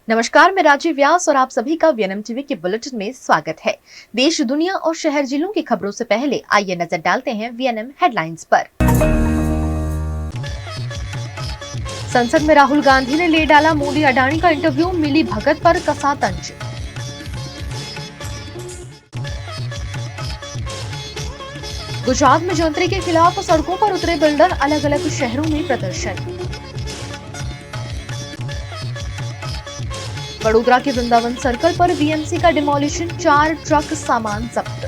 नमस्कार, मैं राजीव व्यास और आप सभी का वीएनएम टीवी के बुलेटिन में स्वागत है। देश, दुनिया और शहर जिलों की खबरों से पहले आइए नजर डालते हैं वीएनएम हेडलाइंस पर। संसद में राहुल गांधी ने ले डाला मोदी अडानी का इंटरव्यू, मिली भगत पर कसा तंज। गुजरात में जंत्री के खिलाफ सड़कों पर उतरे बिल्डर, अलग अलग शहरों में प्रदर्शन। वडोदरा के वृंदावन सर्कल पर वीएमसी का डिमोलिशन, 4 ट्रक सामान जब्त।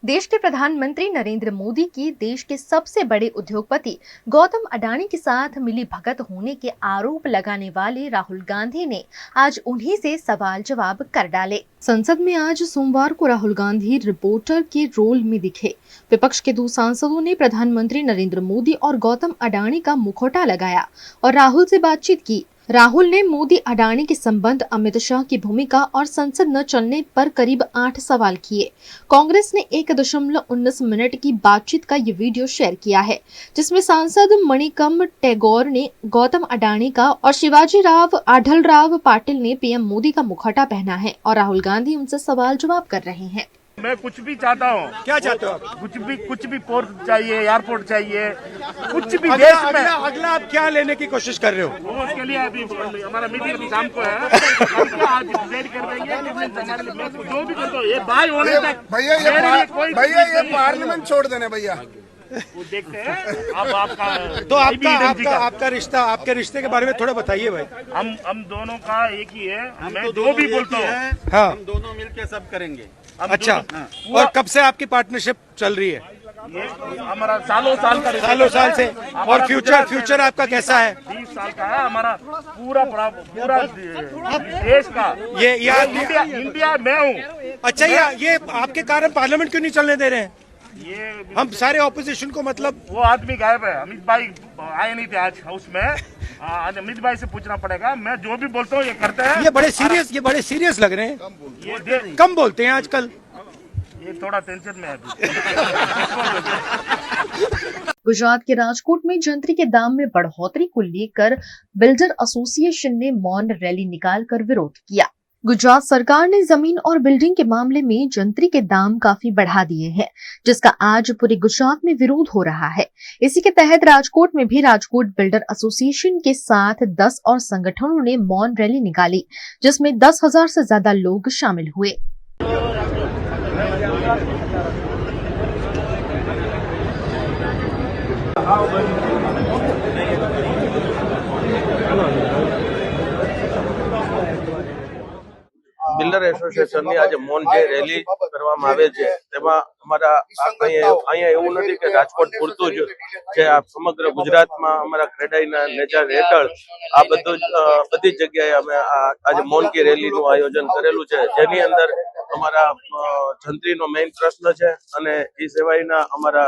देश के प्रधानमंत्री नरेंद्र मोदी की देश के सबसे बड़े उद्योगपति गौतम अडानी के साथ मिली भगत होने के आरोप लगाने वाले राहुल गांधी ने आज उन्हीं से सवाल जवाब कर डाले। संसद में आज सोमवार को राहुल गांधी रिपोर्टर के रोल में दिखे। विपक्ष के 2 सांसदों ने प्रधानमंत्री नरेंद्र मोदी और गौतम अडानी का मुखौटा लगाया और राहुल से बातचीत की। राहुल ने मोदी अडानी के संबंध, अमित शाह की भूमिका और संसद न चलने पर करीब 8 सवाल किए। कांग्रेस ने 1.19 मिनट की बातचीत का ये वीडियो शेयर किया है, जिसमें सांसद मणिकम टैगोर ने गौतम अडानी का और शिवाजी राव आढलराव पाटिल ने पीएम मोदी का मुखौटा पहना है और राहुल गांधी उनसे सवाल जवाब कर रहे हैं। मैं कुछ भी चाहता हूँ। क्या चाहते हो आप? कुछ भी पोर्ट चाहिए, एयरपोर्ट चाहिए, कुछ भी देश में। अगला आप क्या लेने की कोशिश कर रहे हो? उसके लिए अभी हमारा मीटिंग शाम को है। हम आज डिसाइड कर देंगे कि मैं जो भी करता हूँ ये बाई होने तक। भैया ये पार्लियामेंट छोड़ देने भैया। वो देखते हैं। अब आपका तो आपके रिश्ते के बारे में थोड़ा बताइए भाई। हम दोनों का एक ही है। मैं जो भी बोलता हूँ, हाँ, हम दोनों मिलके सब करेंगे। अच्छा। और कब से आपकी पार्टनरशिप चल रही है? ये हमारा सालों साल से। और फ्यूचर आपका कैसा है? 20 साल का है हमारा पूरा देश का। ये इंडिया मैं हूँ। अच्छा, ये आपके कारण पार्लियामेंट क्यों नहीं चलने दे रहे हैं? ये हम सारे ऑपोजिशन को, मतलब वो आदमी गायब है। अमित भाई आए नहीं थे आज हाउस में। आज अमित भाई से पूछना पड़ेगा। मैं जो भी बोलता हूँ ये करते हैं। ये बड़े सीरियस लग रहे हैं। ये कम बोलते हैं आजकल। ये थोड़ा टेंशन में है अभी। गुजरात के राजकोट में जंत्री के दाम में बढ़ोतरी को लेकर बिल्डर एसोसिएशन ने मौन रैली निकालकर विरोध किया। गुजरात सरकार ने जमीन और बिल्डिंग के मामले में जंत्री के दाम काफी बढ़ा दिए हैं, जिसका आज पूरे गुजरात में विरोध हो रहा है। इसी के तहत राजकोट में भी राजकोट बिल्डर एसोसिएशन के साथ 10 और संगठनों ने मौन रैली निकाली, जिसमें 10,000 से ज्यादा लोग शामिल हुए। બિલ્ડર એસોસિએશનની આજે મૌન જે રેલી કરવામાં આવે છે તેમાં અમારા અહીંયા એવું નથી કે રાજકોટ પૂરતું જ છે, આ સમગ્ર ગુજરાતમાં અમારા ક્રેડાઈના નેજા હેઠળ આ બધી જગ્યાએ અમે આજે મૌન की રેલીનું આયોજન કરેલું છે, જેની અંદર અમારા જંત્રીનો મેઇન પ્રશ્ન છે અને એ સિવાયના અમારા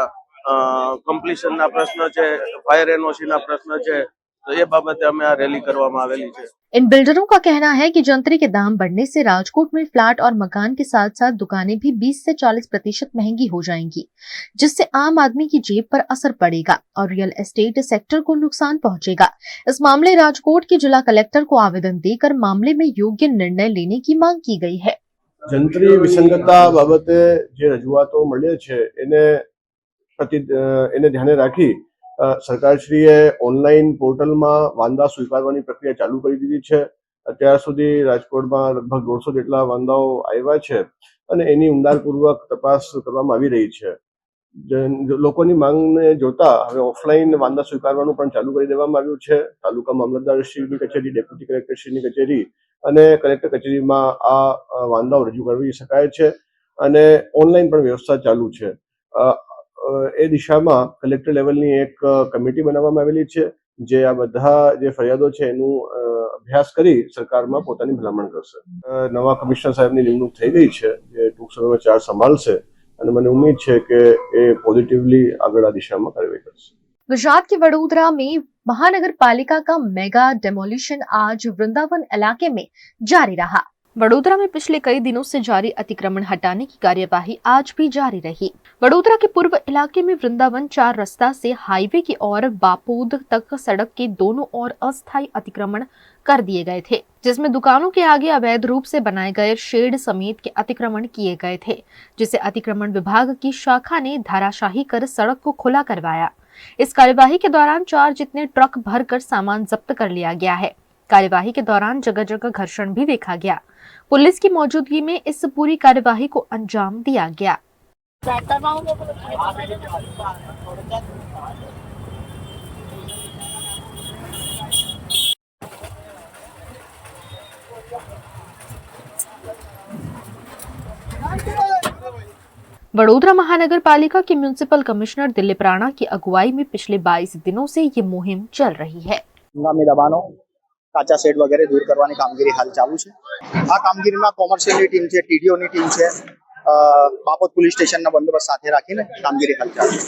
કમ્પ્લીશનના પ્રશ્ન છે, ફાયર એનઓસીના પ્રશ્ન છે, तो ये बाबत हमें आ रैली करवामा आवेली है। इन बिल्डरों का कहना है कि जंत्री के दाम बढ़ने से राजकोट में फ्लैट और मकान के साथ साथ दुकानें भी 20 से 40% महंगी हो जाएंगी, जिससे आम आदमी की जेब पर असर पड़ेगा और रियल एस्टेट सेक्टर को नुकसान पहुंचेगा। इस मामले राजकोट के जिला कलेक्टर को आवेदन देकर मामले में योग्य निर्णय लेने की मांग की गई है। जंत्री विसंगतता बाबते जे रजूआतो मळे छे એને ધ્યાને રાખી સરકારશ્રીએ ઓનલાઈન પોર્ટલમાં વાંદા સ્વીકારવાની પ્રક્રિયા ચાલુ કરી દીધી છે। અત્યાર સુધી રાજકોટમાં લગભગ 150 જેટલા વાંદાઓ આવ્યા છે અને એની ઊંડાણપૂર્વક તપાસ કરવામાં આવી રહી છે। લોકોની માંગને જોતા હવે ઓફલાઈન વાંદા સ્વીકારવાનું પણ ચાલુ કરી દેવામાં આવ્યું છે। તાલુકા મામલતદારશ્રીની કચેરી, ડેપ્યુટી કલેક્ટરશ્રીની કચેરી અને કલેક્ટર કચેરીમાં આ વાંદાઓ રજૂ કરી શકાય છે અને ઓનલાઈન પણ વ્યવસ્થા ચાલુ છે। એ દિશામાં કલેક્ટર લેવલની એક કમિટી બનાવવામાં આવેલી છે, જે આ બધા જે ફરિયાદો છે એનું અભ્યાસ કરી સરકારમાં પોતાની ભલામણ કરશે। નવા કમિશનર સાહેબની નિમણૂક થઈ ગઈ છે, જે ટૂંક સમયમાં ચાર્જ સંભાળશે અને મને ઉમ્મીદ છે કે એ પોઝિટિવલી આગળ આ દિશામાં કાર્યવાહી કરશે। गुजरात के वडोदरा में महानगर पालिका का मेगा डेमोलिशन आज वृंदावन इलाके में जारी रहा। वडोदरा में पिछले कई दिनों से जारी अतिक्रमण हटाने की कार्यवाही आज भी जारी रही। वडोदरा के पूर्व इलाके में वृंदावन 4 रास्ता से हाईवे की ओर बापोद तक सड़क के दोनों ओर अस्थायी अतिक्रमण कर दिए गए थे, जिसमें दुकानों के आगे अवैध रूप से बनाए गए शेड समेत के अतिक्रमण किए गए थे, जिसे अतिक्रमण विभाग की शाखा ने धाराशाही कर सड़क को खुला करवाया। इस कार्यवाही के दौरान 4 जितने ट्रक भरकर सामान जब्त कर लिया गया है। कार्यवाही के दौरान जगह जगह घर्षण भी देखा गया। पुलिस की मौजूदगी में इस पूरी कार्यवाही को अंजाम दिया गया। वडोदरा महानगर पालिका के म्युनिसिपल कमिश्नर दिलीप राणा की अगुवाई में पिछले 22 दिनों से ये मुहिम चल रही है। હંગામી દબાણો, કાચા શેડ વગેરે દૂર કરવાની કામગીરી હાલ ચાલુ છે। આ કામગીરીમાં કોમર્શિયલની ટીમ છે, ટીડીઓની ટીમ છે, બાપોદ પોલીસ સ્ટેશનના બંદોબસ્ત સાથે રાખીને કામગીરી હાલ ચાલુ છે।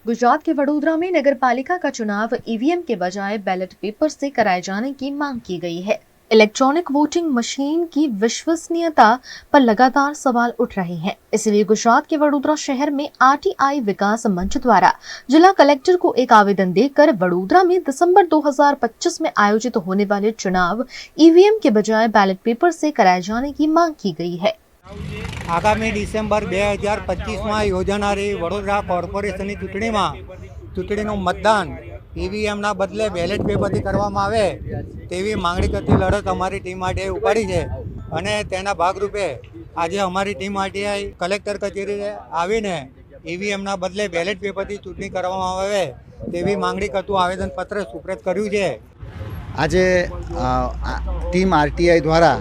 गुजरात के वडोदरा में नगर पालिका का चुनाव ईवीएम के बजाय बैलेट पेपर से कराए जाने की मांग की गई है। इलेक्ट्रॉनिक वोटिंग मशीन की विश्वसनीयता पर लगातार सवाल उठ रहे हैं। इसलिए गुजरात के वडोदरा शहर में आरटीआई विकास मंच द्वारा जिला कलेक्टर को एक आवेदन देकर वडोदरा में दिसंबर 2025 में आयोजित होने वाले चुनाव ईवीएम के बजाय बैलेट पेपर से कराए जाने की मांग की गई है। आगामी डिसेम्बर 2025 में योजानारी वडोदरा कोर्पोरेशननी चूंटणीनुं मतदान ईवीएमना बदले बेलेट पेपरथी करवामां आवे तेवी मांगणी करती लड़त अमारी टीम आरटीआई उपाड़ी छे अने तेना भागरूपे आज अमारी टीम आरटीआई कलेक्टर कचेरी आवीने ईवीएमना बदले बेलेट पेपरथी चूंटणी करवामां आवे तेवी मांगणी करतुं आवेदनपत्र सुप्रत कर्युं छे। આજે टीम आरटीआई द्वारा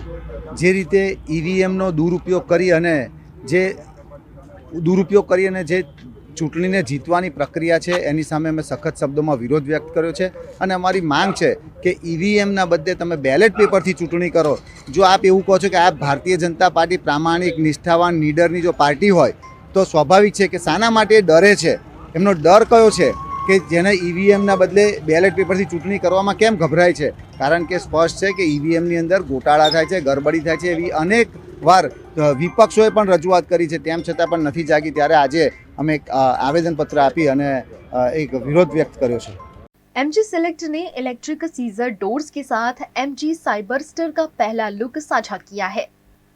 जे रीते ईवीएमનો દુરુપયોગ કરી અને જે ચૂંટણીને જીતવાની પ્રક્રિયા છે એની સામે અમે સખત શબ્દોમાં વિરોધ વ્યક્ત કર્યો છે અને અમારી માંગ છે કે ઈવીએમના બદલે તમે બેલેટ પેપરથી ચૂંટણી કરો। જો આપ એવું કહો છો કે આ ભારતીય જનતા પાર્ટી પ્રામાણિક નિષ્ઠાવાન નીડરની જો પાર્ટી હોય તો સ્વાભાવિક છે કે શાના માટે ડરે છે, એમનો ડર કયો છે કે જેને ઈવીએમના બદલે બેલેટ પેપરથી ચૂંટણી કરવામાં કેમ ગભરાય છે? કારણ કે સ્પષ્ટ છે કે ઈવીએમની અંદર ગોટાળા થાય છે, ગરબડી થાય છે એવી અનેક વાર વિપક્ષોએ પણ રજૂઆત કરી છે, તેમ છતાં પણ નથી જાગી। ત્યારે આજે અમે એક આવેદનપત્ર આપી અને એક વિરોધ વ્યક્ત કર્યો છે। एमजी सिलेक्ट ने इलेक्ट्रिक सीजर डोर्स के साथ एमजी साइबरस्टर का पहला लुक साझा किया है।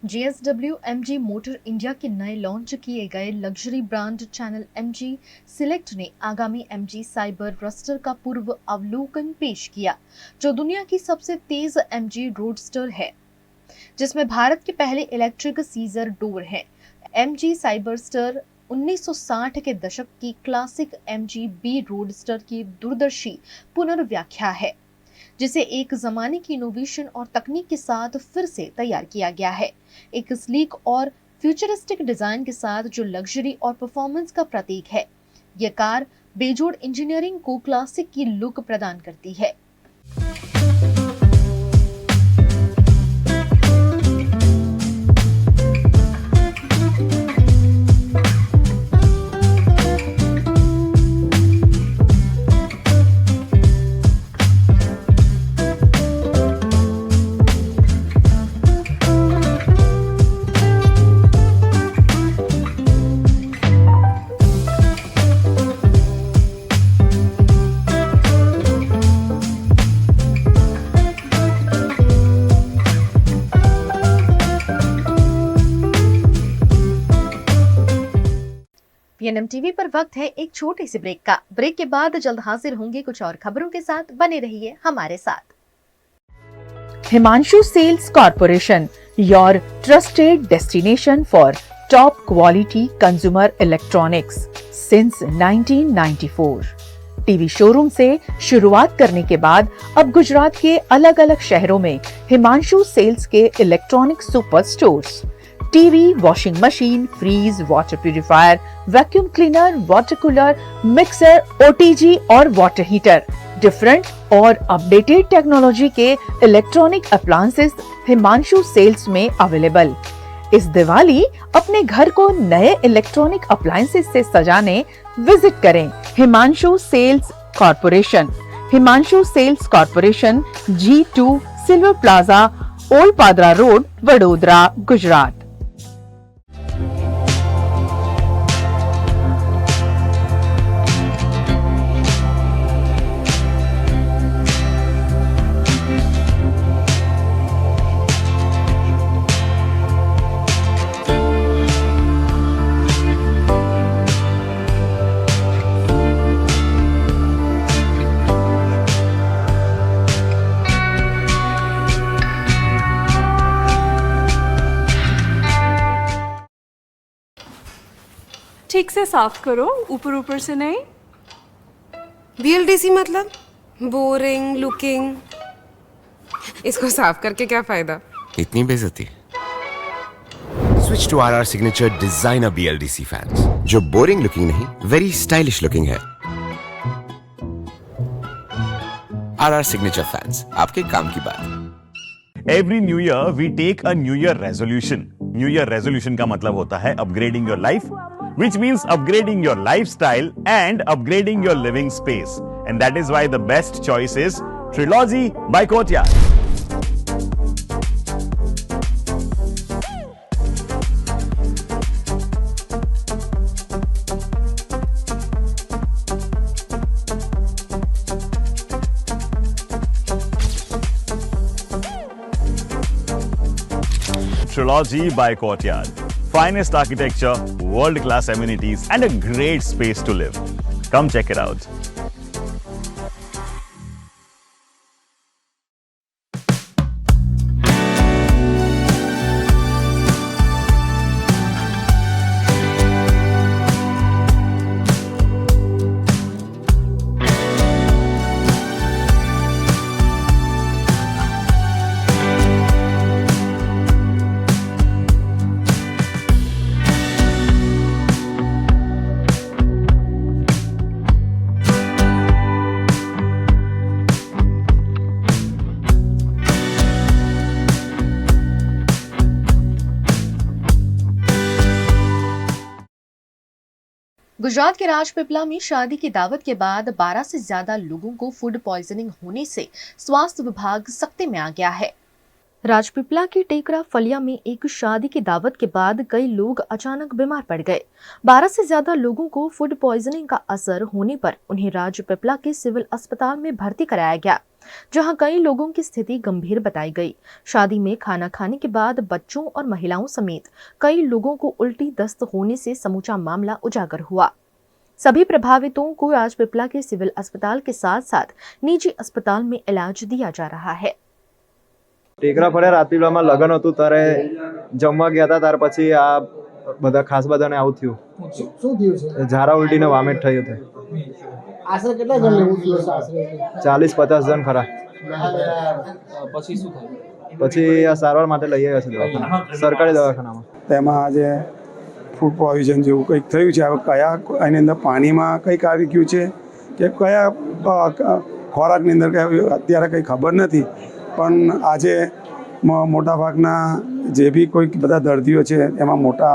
जीएसडब्ल्यू एमजी मोटर इंडिया के नए लॉन्च किए गए luxury brand channel MG select ने आगामी एमजी साइबर रस्टर का पूर्व अवलोकन पेश किया, जो दुनिया की सबसे तेज एमजी रोडस्टर है, जिसमें भारत के पहले इलेक्ट्रिक सीजर डोर है। एमजी साइबरस्टर 1960 के दशक की क्लासिक एमजी बी रोडस्टर की दूरदर्शी पुनर्व्याख्या है, जिसे एक जमाने की इनोवेशन और तकनीक के साथ फिर से तैयार किया गया है। एक स्लीक और फ्यूचरिस्टिक डिजाइन के साथ जो लग्जरी और परफॉर्मेंस का प्रतीक है, यह कार बेजोड़ इंजीनियरिंग को क्लासिक की लुक प्रदान करती है। पीएनएम टीवी पर वक्त है एक छोटे से ब्रेक का। ब्रेक के बाद जल्द हाजिर होंगे कुछ और खबरों के साथ, बने रहिए हमारे साथ। Himanshu sales corporation, your trusted destination for top quality consumer electronics since 1994। TV showroom से शुरुआत करने के बाद अब गुजरात के अलग अलग शहरों में हिमांशु सेल्स के electronic super stores, TV, washing machine, fridge, water purifier, vacuum cleaner, water cooler, mixer, OTG और वाटर हीटर, डिफरेंट और अपडेटेड टेक्नोलॉजी के इलेक्ट्रॉनिक अप्लायंसेस हिमांशु सेल्स में अवेलेबल। इस दिवाली अपने घर को नए इलेक्ट्रॉनिक अप्लायंसेस से सजाने विजिट करें Himanshu sales corporation. Himanshu sales corporation, G2 silver plaza, Olpadra road, Vadodara, Gujarat. ठीक से साफ करो, ऊपर ऊपर से नहीं। BLDC मतलब बोरिंग लुकिंग, इसको साफ करके क्या फायदा? इतनी बेइज्जती। Switch to RR signature designer BLDC fans, जो बोरिंग लुकिंग नहीं, वेरी स्टाइलिश लुकिंग है। RR सिग्नेचर फैंस, आपके काम की बात। Every new year we take a new year resolution. New year resolution का मतलब होता है upgrading your life, which means upgrading your lifestyle and upgrading your living space. And that is why the best choice is Trilogy by Courtyard. Trilogy by Courtyard. Finest architecture, world-class amenities, and a great space to live. Come check it out. Gujarat के राजपीपला में शादी की दावत के बाद 12 से ज्यादा लोगों को फूड पॉइजनिंग होने से स्वास्थ्य विभाग सख्ती में आ गया है। राजपीपला के टेकरा फलिया में एक शादी की दावत के बाद कई लोग अचानक बीमार पड़ गए। 12 से ज्यादा लोगों को फूड पॉइजनिंग का असर होने पर उन्हें राजपीपला के सिविल अस्पताल में भर्ती कराया गया, जहां कई लोगों की स्थिति गंभीर बताई गई। शादी में खाना खाने के बाद बच्चों और महिलाओं समेत कई लोगों को उल्टी दस्त होने से समूचा मामला उजागर हुआ। सभी प्रभावितों को राजपीपला के सिविल अस्पताल के साथ साथ निजी अस्पताल में इलाज दिया जा रहा है। ટેકરા ફળે રાજપીપળામાં લગન હતું ત્યારે જમવા ગયા હતા, ત્યાર પછી આ બધા ખાસ બધાને આવું થયું। શું થયું છે? ઝારા ઉલટીને વામિટ થયું હતું। આશરે કેટલા જણ લેવું થયું છે? આશરે 40-50 જણ ખરા। પછી શું થયું? પછી આ સારવાર માટે લઈ આવ્યા છે દવાખાનામાં, સરકારી દવાખાનામાં। તેમાં આજે ફૂડ પ્રોવિઝન જેવું કંઈક થયું છે। હવે કયા એની અંદર પાણીમાં કંઈક આવી ગયું છે કે કયા ખોરાકની અંદર અત્યારે કંઈ ખબર નથી, પણ આજે મોટા ભાગના જે બી કોઈ બધા દર્દીઓ છે એમાં મોટા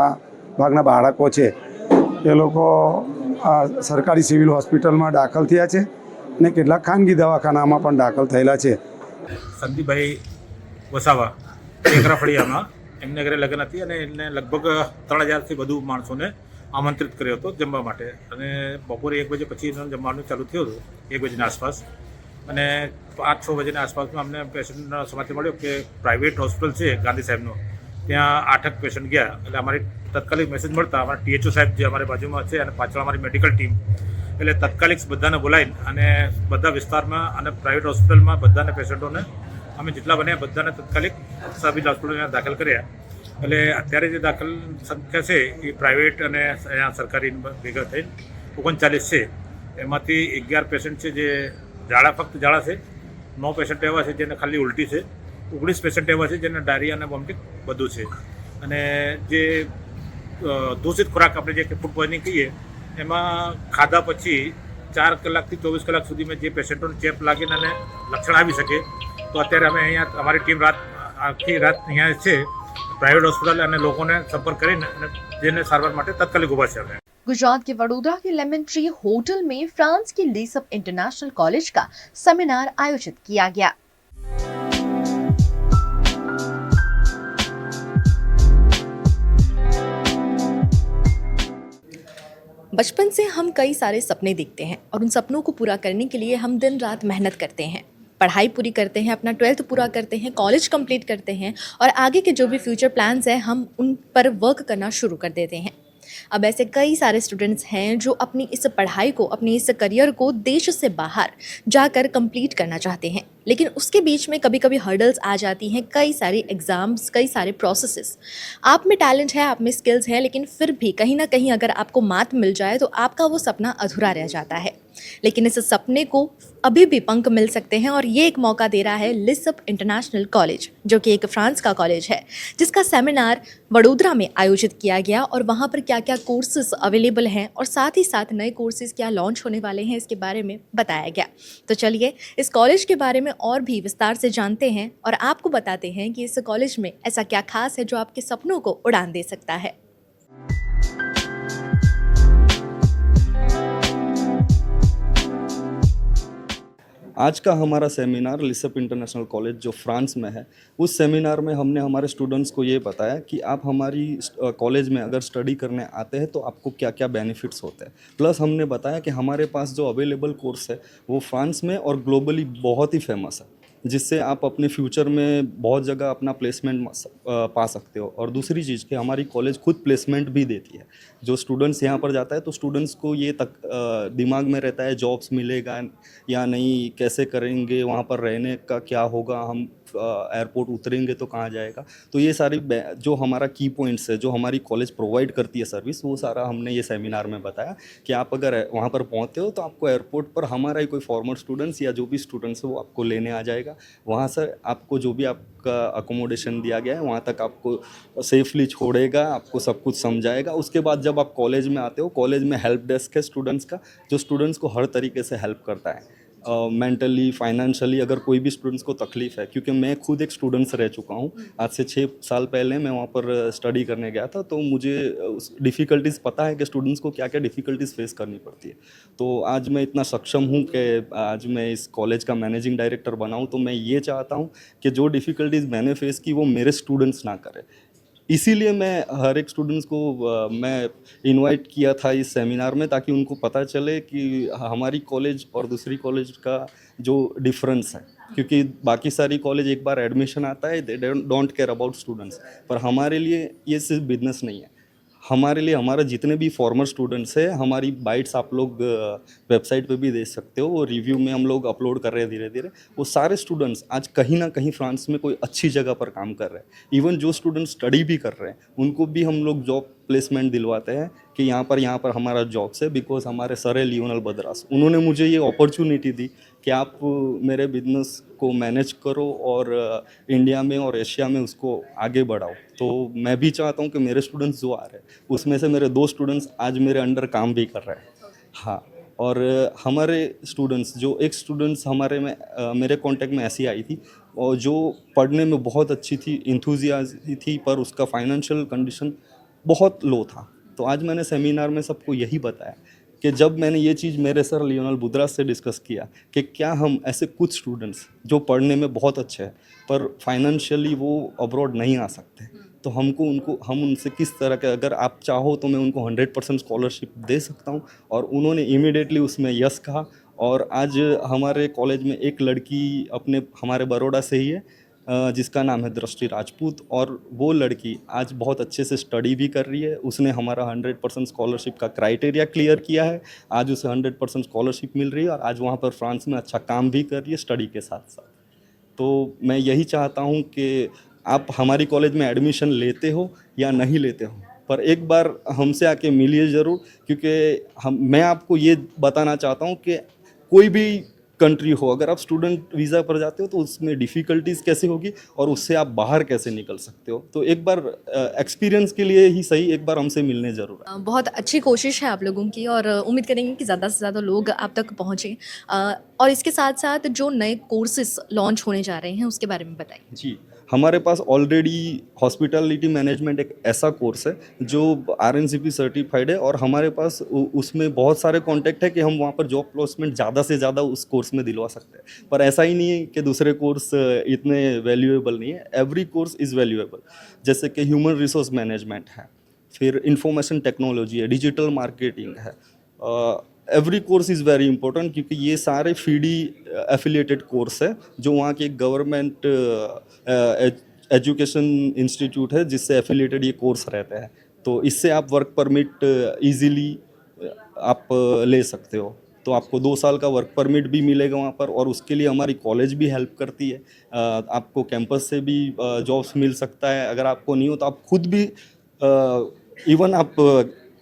ભાગના બાળકો છે, એ લોકો સરકારી સિવિલ હોસ્પિટલમાં દાખલ થયા છે અને કેટલાક ખાનગી દવાખાનામાં પણ દાખલ થયેલા છે। સંદીપભાઈ વસાવા ટેકરા ફળિયામાં એમને ઘરે લગ્ન હતી અને એમને લગભગ 3000થી વધુ માણસોને આમંત્રિત કર્યો હતો જમવા માટે, અને બપોરે 1 વાગે પછી એનું જમવાનું ચાલુ થયું હતું 1 વાગ્યાની આસપાસ, અને 5-6 વાગ્યાની આસપાસમાં અમને પેશન્ટનો સમાચાર મળ્યો કે પ્રાઇવેટ હોસ્પિટલ છે ગાંધી સાહેબનો, ત્યાં 8 પેશન્ટ ગયા। એટલે અમારી તાત્કાલિક મેસેજ મળતા અમારા THO સાહેબ જે અમારી બાજુમાં છે અને પાછળ અમારી મેડિકલ ટીમ, એટલે તાત્કાલિક બધાને બોલાવીને અને બધા વિસ્તારમાં અને પ્રાઇવેટ હોસ્પિટલમાં બધાને પેશન્ટોને અમે જેટલા બન્યા બધાને તાત્કાલિક સિવિલ હોસ્પિટલમાં દાખલ કર્યા। એટલે અત્યારે જે દાખલ સંખ્યા છે એ પ્રાઇવેટ અને સરકારી ભેગા થઈને 39 છે। એમાંથી 11 પેશન્ટ છે જે ઝાડા, ફક્ત ઝાડા છે, 9 પેશન્ટ એવા છે જેને ખાલી ઉલટી છે, 19 પેશન્ટ એવા છે જેને ડાયરિયા અને વોમિટિંગ બધું છે। અને જે દૂષિત ખોરાક આપણે જે ફૂડ પોઈઝનિંગ કહીએ એમાં ખાધા પછી 4 કલાકથી 24 કલાક સુધીમાં જે પેશન્ટોને ચેપ લાગીને અને લક્ષણ આવી શકે, તો અત્યારે અમે અહીંયા અમારી ટીમ આખી રાત અહીંયા છે પ્રાઇવેટ હોસ્પિટલ અને લોકોને સંપર્ક કરીને જેને સારવાર માટે તાત્કાલિક ઊભા છે। गुजरात के वडोदरा के लेमन ट्री होटल में फ्रांस की लेसअप इंटरनेशनल कॉलेज का सेमिनार आयोजित किया गया। बचपन से हम कई सारे सपने देखते हैं और उन सपनों को पूरा करने के लिए हम दिन रात मेहनत करते हैं, पढ़ाई पूरी करते हैं, अपना 12th पूरा करते हैं, कॉलेज कंप्लीट करते हैं और आगे के जो भी फ्यूचर प्लान्स हैं हम उन पर वर्क करना शुरू कर देते हैं। अब ऐसे कई सारे स्टूडेंट्स हैं जो अपनी इस पढ़ाई को, अपनी इस करियर को देश से बाहर जाकर कंप्लीट करना चाहते हैं, लेकिन उसके बीच में कभी कभी हर्डल्स आ जाती हैं, कई सारे एग्ज़ाम्स, कई सारे प्रोसेसेस। आप में टैलेंट है, आप में स्किल्स है, लेकिन फिर भी कहीं ना कहीं अगर आपको मात मिल जाए तो आपका वो सपना अधूरा रह जाता है। लेकिन इस सपने को अभी भी पंख मिल सकते हैं और ये एक मौका दे रहा है लिसप इंटरनेशनल कॉलेज, जो कि एक फ्रांस का कॉलेज है, जिसका सेमिनार वडोदरा में आयोजित किया गया और वहाँ पर क्या क्या कोर्सेज अवेलेबल हैं और साथ ही साथ नए कोर्सेज क्या लॉन्च होने वाले हैं इसके बारे में बताया गया। तो चलिए इस कॉलेज के बारे में और भी विस्तार से जानते हैं और आपको बताते हैं कि इस कॉलेज में ऐसा क्या खास है जो आपके सपनों को उड़ान दे सकता है। आज का हमारा सेमिनार लिसप इंटरनेशनल कॉलेज जो फ्रांस में है, उस सेमिनार में हमने हमारे स्टूडेंट्स को ये बताया कि आप हमारी कॉलेज में अगर स्टडी करने आते हैं तो आपको क्या क्या बेनिफिट्स होते हैं। प्लस हमने बताया कि हमारे पास जो अवेलेबल कोर्स है वो फ्रांस में और ग्लोबली बहुत ही फेमस है, जिससे आप अपने फ्यूचर में बहुत जगह अपना प्लेसमेंट पा सकते हो। और दूसरी चीज़ कि हमारी कॉलेज खुद प्लेसमेंट भी देती है। जो स्टूडेंट्स यहाँ पर जाता है तो स्टूडेंट्स को ये दिमाग में रहता है जॉब्स मिलेगा या नहीं, कैसे करेंगे, वहाँ पर रहने का क्या होगा, हम एयरपोर्ट उतरेंगे तो कहाँ जाएगा। तो ये सारी जो हमारा की पॉइंट्स है, जो हमारी कॉलेज प्रोवाइड करती है सर्विस, वो सारा हमने ये सेमिनार में बताया कि आप अगर वहाँ पर पहुँचते हो तो आपको एयरपोर्ट पर हमारा ही कोई फॉर्मर स्टूडेंट्स या जो भी स्टूडेंट्स है वो आपको लेने आ जाएगा। वहाँ से आपको जो भी आपका अकोमोडेशन दिया गया है वहाँ तक आपको सेफली छोड़ेगा, आपको सब कुछ समझाएगा। उसके बाद जब आप कॉलेज में आते हो, कॉलेज में हेल्प डेस्क है स्टूडेंट्स का, जो स्टूडेंट्स को हर तरीके से हेल्प करता है, मेंटली, फाइनेंशियली। अगर कोई भी स्टूडेंट्स को तकलीफ़ है, क्योंकि मैं खुद एक स्टूडेंट्स रह चुका हूँ, आज से 6 साल पहले मैं वहाँ पर स्टडी करने गया था, तो मुझे डिफ़िकल्टीज़ पता है कि स्टूडेंट्स को क्या क्या डिफ़िकल्टीज़ फेस करनी पड़ती है। तो आज मैं इतना सक्षम हूँ कि आज मैं इस कॉलेज का मैनेजिंग डायरेक्टर बना हूँ। तो मैं ये चाहता हूँ कि जो डिफ़िकल्टीज़ मैंने फेस की वो मेरे स्टूडेंट्स ना करें। इसीलिए मैं हर एक स्टूडेंट्स को मैं इनवाइट किया था इस सेमिनार में, ताकि उनको पता चले कि हमारी कॉलेज और दूसरी कॉलेज का जो डिफरेंस है। क्योंकि बाकी सारी कॉलेज एक बार एडमिशन आता है, they don't care about students, पर हमारे लिए ये सिर्फ बिजनेस नहीं है। हमारे लिए हमारे जितने भी फॉर्मर स्टूडेंट्स हैं, हमारी बाइट्स आप लोग वेबसाइट पे भी देख सकते हो, वो रिव्यू में हम लोग अपलोड कर रहे हैं धीरे धीरे। वो सारे स्टूडेंट्स आज कहीं ना कहीं फ्रांस में कोई अच्छी जगह पर काम कर रहे हैं। इवन जो स्टूडेंट्स स्टडी भी कर रहे हैं उनको भी हम लोग जॉब प्लेसमेंट दिलवाते हैं कि यहाँ पर हमारा जॉब्स है। बिकॉज हमारे सर है लियोनल बदरास, उन्होंने मुझे ये अपॉर्चुनिटी दी कि आप मेरे बिजनेस को मैनेज करो और इंडिया में और एशिया में उसको आगे बढ़ाओ। तो मैं भी चाहता हूँ कि मेरे स्टूडेंट्स जो आ रहे हैं उसमें से मेरे 2 स्टूडेंट्स आज मेरे अंडर काम भी कर रहे हैं। हाँ, और हमारे स्टूडेंट्स, जो एक स्टूडेंट्स मेरे कांटेक्ट में ऐसी आई थी और जो पढ़ने में बहुत अच्छी थी, इंथुजियास्म थी, पर उसका फाइनेंशियल कंडीशन बहुत लो था। तो आज मैंने सेमिनार में सबको यही बताया कि जब मैंने ये चीज़ मेरे सर लियोनल बुद्रास से डिस्कस किया कि क्या हम ऐसे कुछ स्टूडेंट्स जो पढ़ने में बहुत अच्छे हैं पर फाइनेंशियली वो अब्रॉड नहीं आ सकते, तो हम उनसे किस तरह के, अगर आप चाहो तो मैं उनको 100% स्कॉलरशिप दे सकता हूँ। और उन्होंने इमीडिएटली उसमें यस कहा। और आज हमारे कॉलेज में एक लड़की हमारे बड़ौदा से ही है, जिसका नाम है दृष्टि राजपूत, और वो लड़की आज बहुत अच्छे से स्टडी भी कर रही है। उसने हमारा 100% स्कॉलरशिप का क्राइटेरिया क्लियर किया है। आज उसे 100% स्कॉलरशिप मिल रही है और आज वहाँ पर फ्रांस में अच्छा काम भी कर रही है स्टडी के साथ साथ। तो मैं यही चाहता हूँ कि आप हमारी कॉलेज में एडमिशन लेते हो या नहीं लेते हो, पर एक बार हमसे आके मिलिए ज़रूर। क्योंकि मैं आपको ये बताना चाहता हूँ कि कोई भी कंट्री हो, अगर आप स्टूडेंट वीज़ा पर जाते हो तो उसमें डिफ़िकल्टीज़ कैसे होगी और उससे आप बाहर कैसे निकल सकते हो। तो एक बार एक्सपीरियंस के लिए ही सही, एक बार हमसे मिलने ज़रूर आए। बहुत अच्छी कोशिश है आप लोगों की और उम्मीद करेंगे कि ज़्यादा से ज़्यादा लोग आप तक पहुँचें। और इसके साथ साथ जो नए कोर्सेज लॉन्च होने जा रहे हैं उसके बारे में बताइए। जी, हमारे पास ऑलरेडी हॉस्पिटैलिटी मैनेजमेंट एक ऐसा कोर्स है जो RNCP सर्टिफाइड है और हमारे पास उसमें बहुत सारे कॉन्टैक्ट है कि हम वहाँ पर जॉब प्लेसमेंट ज़्यादा से ज़्यादा उस कोर्स में दिलवा सकते हैं। पर ऐसा ही नहीं है कि दूसरे कोर्स इतने वैल्यूएबल नहीं है, एवरी कोर्स इज़ वैल्यूएबल। जैसे कि ह्यूमन रिसोर्स मैनेजमेंट है, फिर इंफॉर्मेशन टेक्नोलॉजी है, डिजिटल मार्केटिंग है। Every course is very important क्योंकि ये सारे फीडी एफिलिएटेड कोर्स है जो वहाँ के गवर्नमेंट एजुकेशन इंस्टीट्यूट है जिससे एफिलिएटेड ये कोर्स रहते हैं। तो इससे आप वर्क परमिट ईजीली आप ले सकते हो। तो आपको 2 साल का वर्क परमिट भी मिलेगा वहाँ पर, और उसके लिए हमारी कॉलेज भी हेल्प करती है। आपको कैंपस से भी जॉब्स मिल सकता है। अगर आपको नहीं हो तो आप खुद भी इवन आप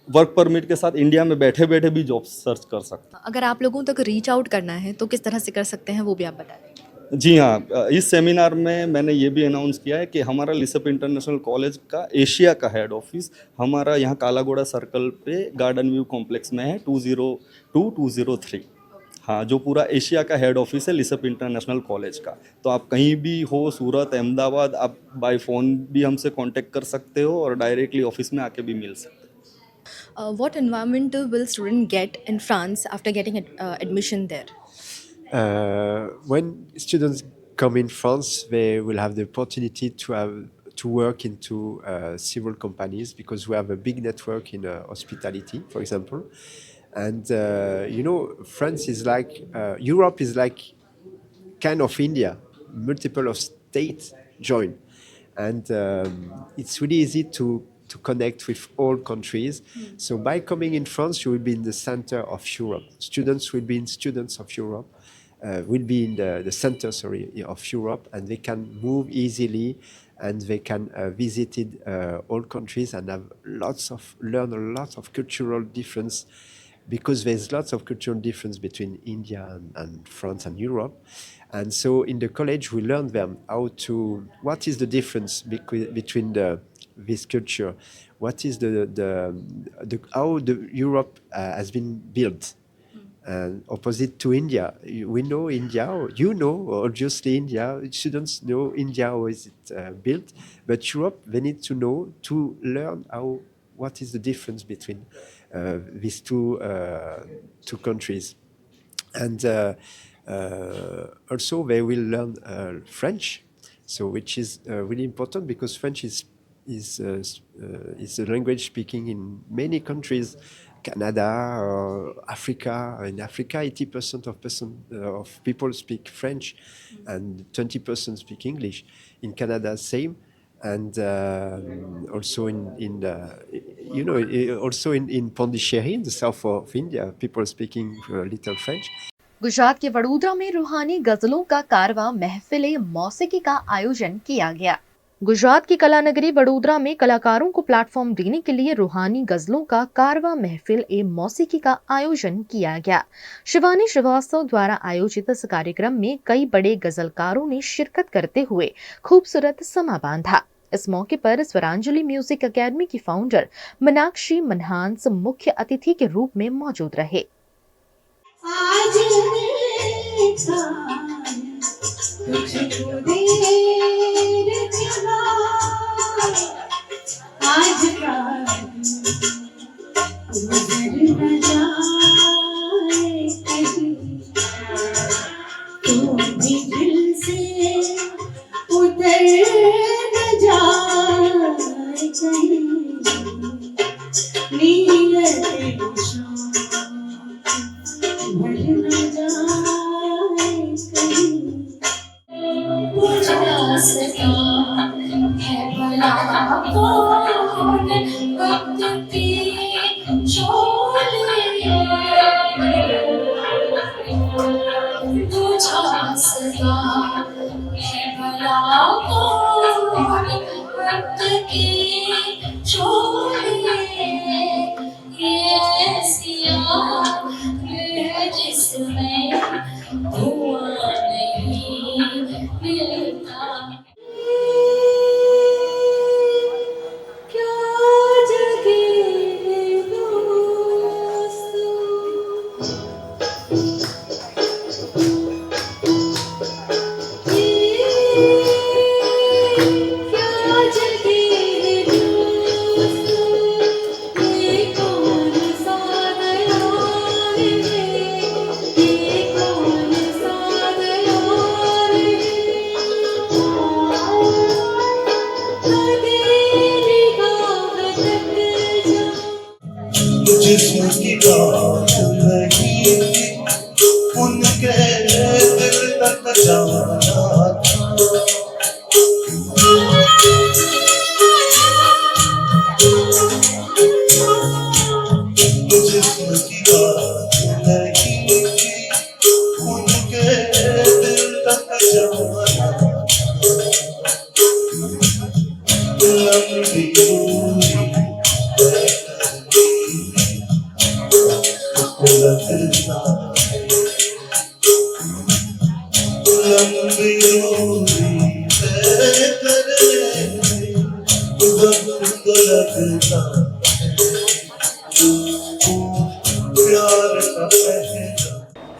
वर्क परमिट के साथ इंडिया में बैठे बैठे भी जॉब सर्च कर सकते हैं। अगर आप लोगों तक रीच आउट करना है तो किस तरह से कर सकते हैं वो भी आप बता दें। जी हाँ, इस सेमिनार में मैंने ये भी अनाउंस किया है कि हमारा लिसप इंटरनेशनल कॉलेज का एशिया का हेड ऑफिस हमारा यहाँ कालाघोड़ा सर्कल पे गार्डन व्यू कॉम्प्लेक्स में है 202-203। हाँ, जो पूरा एशिया का हेड ऑफिस है लिसप इंटरनेशनल कॉलेज का। तो आप कहीं भी हो, सूरत, अहमदाबाद, आप बाय फ़ोन भी हमसे कांटेक्ट कर सकते हो और डायरेक्टली ऑफिस में आके भी मिल सकते हो। What environment will student get in France after getting admission there? When students come in France, they will have the opportunity to work into several companies because we have a big network in hospitality, for example. And France is like Europe is like kind of India. Multiple of states join, and it's really easy to connect with all countries. So by coming in France, you will be in the center of Europe. Students will be in students of Europe. Will be in the center, of Europe, and they can move easily, and they can visit all countries and have learn a lot of cultural difference, because there's lots of cultural difference between India and France and Europe. And so in the college we learn them what is the difference between this culture, what is how the Europe has been built. And opposite to India, we know India, or obviously India, students know India, how is it built, but Europe, they need to learn what is the difference between these two countries. And also they will learn French, so which is really important because French is a language speaking in many countries. Canada or Africa. In Africa, 80% of people speak French, and 20% speak English. In Canada, same, and also in Pondicherry, in the south of India, people speaking little French. Gujarat के वडोदरा में रूहानी गजलों का कारवां महफिल मौसीकी का आयोजन किया गया। गुजरात की कला नगरी वडोदरा में कलाकारों को प्लेटफॉर्म देने के लिए रूहानी गजलों का कारवां महफिल मौसीकी का आयोजन किया गया। शिवानी श्रीवास्तव द्वारा आयोजित इस कार्यक्रम में कई बड़े गजलकारों ने शिरकत करते हुए खूबसूरत समा बांधा। इस मौके पर स्वरांजलि म्यूजिक अकेडमी की फाउंडर मीनाक्षी मनहांस मुख्य अतिथि के रूप में मौजूद रहे।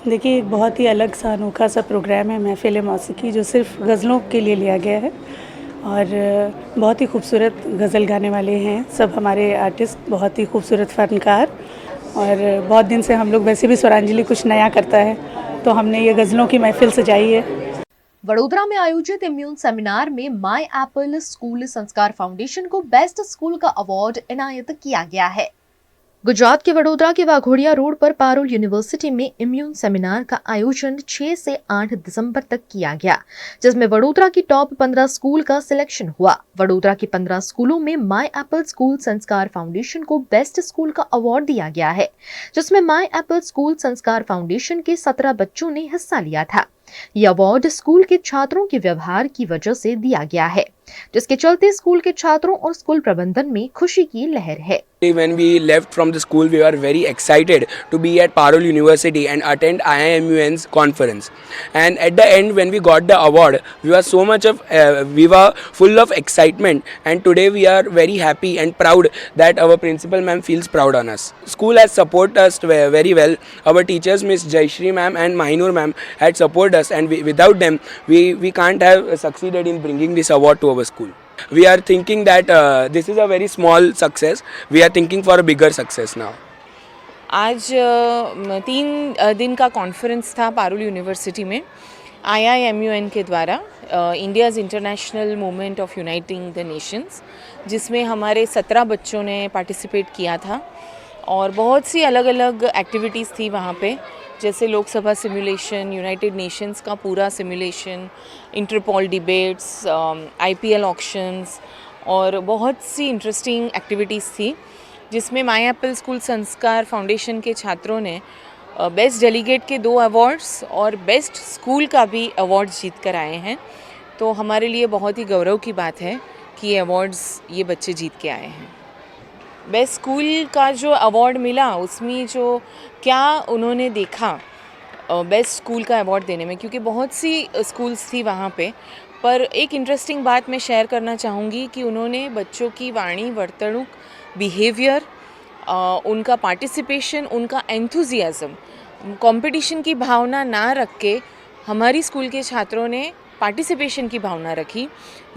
देखिए, एक बहुत ही अलग सा अनोखा सा प्रोग्राम है महफ़िल मौसीकी, जो सिर्फ गज़लों के लिए लिया गया है और बहुत ही खूबसूरत गज़ल गाने वाले हैं सब हमारे आर्टिस्ट, बहुत ही खूबसूरत फ़नकार। और बहुत दिन से हम लोग वैसे भी स्वरांजलि कुछ नया करता है, तो हमने ये गज़लों की महफ़िल सजाई है। वडोदरा में आयोजित इम्यून सेमिनार में my Apple school Sanskar foundation को बेस्ट स्कूल का अवार्ड इनायत किया गया है। गुजरात के वडोदरा के वाघोड़िया रोड पर पारुल यूनिवर्सिटी में इम्यून सेमिनार का आयोजन 6 से 8 दिसंबर तक किया गया, जिसमें वडोदरा की टॉप 15 स्कूल का सिलेक्शन हुआ। वडोदरा के 15 स्कूलों में my Apple school Sanskar foundation को बेस्ट स्कूल का अवार्ड दिया गया है, जिसमें my Apple school Sanskar foundation के 17 बच्चों ने हिस्सा लिया था। यह अवार्ड स्कूल के छात्रों के व्यवहार की वजह से दिया गया है, जिसके चलते स्कूल के छात्रों और स्कूल प्रबंधन में खुशी की लहर है। When we left from the school, we were very excited to be at Parul University and attend IIMUN's conference. And at the end, when we got the award, we were full of excitement. And today we are very happy and proud that our principal ma'am feels proud on us. School has supported us very well. Our teachers, Miss Jayashree ma'am and Mahinur ma'am, had supported us, and without them, we can't have succeeded in bringing this award to our school. We are thinking that this is a very small success. We are thinking for a bigger success now. आज 3 दिन का conference था Parul university में IIMUN के द्वारा, India's international movement of uniting the Nations, जिसमें हमारे 17 बच्चों ने पार्टिसिपेट किया था और बहुत सी अलग अलग एक्टिविटीज़ थी वहाँ पे, जैसे लोकसभा सिमुलेशन, यूनाइटेड नेशंस का पूरा simulation, Interpol debates, IPL auctions और बहुत सी इंटरेस्टिंग एक्टिविटीज़ थी, जिसमें my Apple school Sanskar foundation के छात्रों ने बेस्ट डेलीगेट के 2 अवार्ड्स और बेस्ट स्कूल का भी अवार्ड जीत कर आए हैं। तो हमारे लिए बहुत ही गौरव की बात है कि ये अवार्ड्स ये बच्चे जीत के आए हैं। बेस्ट स्कूल का जो अवार्ड मिला, उसमें जो क्या उन्होंने देखा बेस्ट स्कूल का अवार्ड देने में, क्योंकि बहुत सी स्कूल्स थी वहाँ पे, पर एक इंटरेस्टिंग बात मैं शेयर करना चाहूँगी कि उन्होंने बच्चों की वाणी, वर्तणुक, बिहेवियर, उनका पार्टिसिपेशन, उनका एंथुजियाज़म, कंपटीशन की भावना ना रख के हमारी स्कूल के छात्रों ने पार्टिसिपेशन की भावना रखी।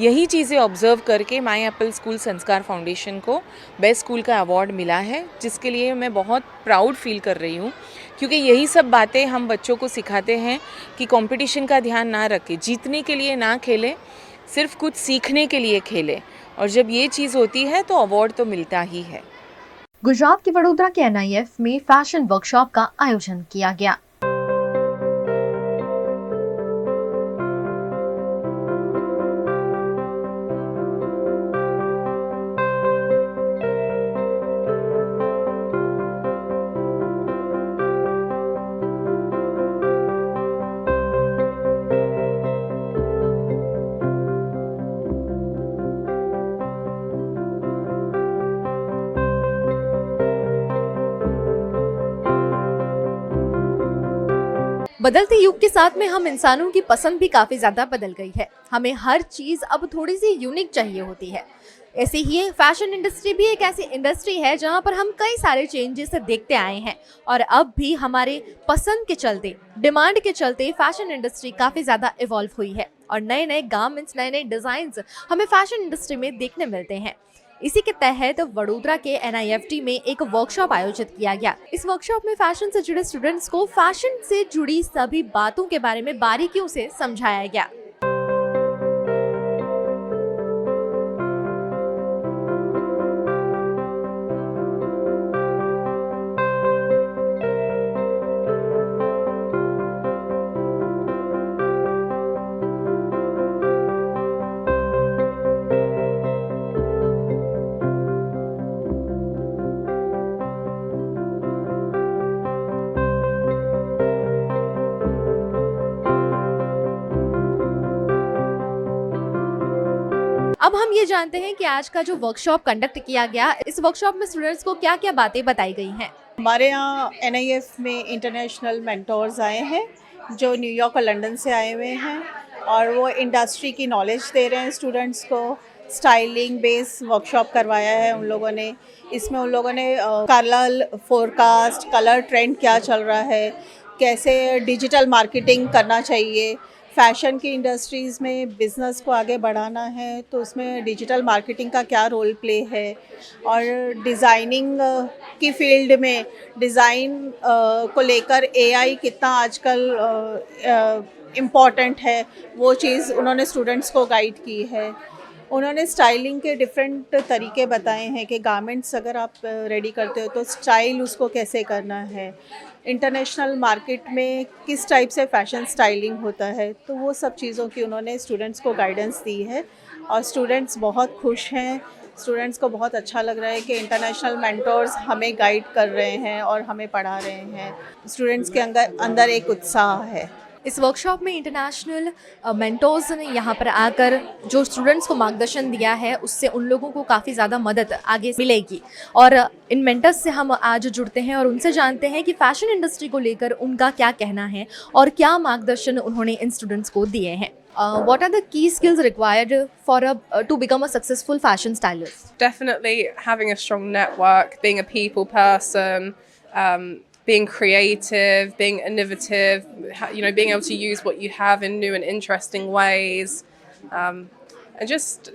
यही चीज़ें ऑब्ज़र्व करके my Apple school Sanskar foundation को बेस्ट स्कूल का अवार्ड मिला है, जिसके लिए मैं बहुत प्राउड फील कर रही हूँ, क्योंकि यही सब बातें हम बच्चों को सिखाते हैं कि कंपटीशन का ध्यान ना रखें, जीतने के लिए ना खेलें, सिर्फ कुछ सीखने के लिए खेलें, और जब ये चीज़ होती है तो अवार्ड तो मिलता ही है। गुजरात के वडोदरा के NIF में फैशन वर्कशॉप का आयोजन किया गया। बदलते युग के साथ में हम इंसानों की पसंद भी काफी ज्यादा बदल गई है। हमें हर चीज अब थोड़ी सी यूनिक चाहिए होती है। ऐसे ही फैशन इंडस्ट्री भी एक ऐसी इंडस्ट्री है जहां पर हम कई सारे चेंजेस देखते आए हैं, और अब भी हमारे पसंद के चलते, डिमांड के चलते फैशन इंडस्ट्री काफी ज्यादा इवॉल्व हुई है और नए नए गारमेंट्स, नए नए डिजाइन्स हमें फैशन इंडस्ट्री में देखने मिलते हैं। इसी के तहत वडोदरा के NIFT में एक वर्कशॉप आयोजित किया गया। इस वर्कशॉप में फैशन से जुड़े स्टूडेंट्स को फैशन से जुड़ी सभी बातों के बारे में बारीकियों से समझाया गया। अब हम ये जानते हैं कि आज का जो वर्कशॉप कंडक्ट किया गया, इस वर्कशॉप में स्टूडेंट्स को क्या क्या बातें बताई गई हैं। हमारे यहाँ NIF में इंटरनेशनल मेंटोर्स आए हैं जो न्यूयॉर्क और लंदन से आए हुए हैं और वो इंडस्ट्री की नॉलेज दे रहे हैं स्टूडेंट्स को। स्टाइलिंग बेस वर्कशॉप करवाया है उन लोगों ने। इसमें उन लोगों ने कलर फोरकास्ट, कलर ट्रेंड क्या चल रहा है, कैसे डिजिटल मार्केटिंग करना चाहिए, फैशन की इंडस्ट्रीज़ में बिज़नेस को आगे बढ़ाना है तो उसमें डिजिटल मार्केटिंग का क्या रोल प्ले है, और डिज़ाइनिंग की फील्ड में डिज़ाइन को लेकर AI कितना आजकल इम्पॉर्टेंट है, वो चीज़ उन्होंने स्टूडेंट्स को गाइड की है। उन्होंने स्टाइलिंग के डिफरेंट तरीके बताए हैं कि गारमेंट्स अगर आप रेडी करते हो तो स्टाइल उसको कैसे करना है, इंटरनेशनल मार्केट में किस टाइप से फ़ैशन स्टाइलिंग होता है, तो वो सब चीज़ों की उन्होंने स्टूडेंट्स को गाइडेंस दी है और स्टूडेंट्स बहुत खुश हैं। स्टूडेंट्स को बहुत अच्छा लग रहा है कि इंटरनेशनल मेंटोर्स हमें गाइड कर रहे हैं और हमें पढ़ा रहे हैं। स्टूडेंट्स के अंदर एक उत्साह है। इस वर्कशॉप में इंटरनेशनल मेंटोर्स ने यहाँ पर आकर जो स्टूडेंट्स को मार्गदर्शन दिया है उससे उन लोगों को काफ़ी ज़्यादा मदद आगे मिलेगी। और इन मेंटर्स से हम आज जुड़ते हैं और उनसे जानते हैं कि फ़ैशन इंडस्ट्री को लेकर उनका क्या कहना है और क्या मार्गदर्शन उन्होंने इन स्टूडेंट्स को दिए हैं। What are the key skills required for to become a successful fashion stylist? Definitely having a strong network, being a people person, being creative, being innovative, being able to use what you have in new and interesting ways, and just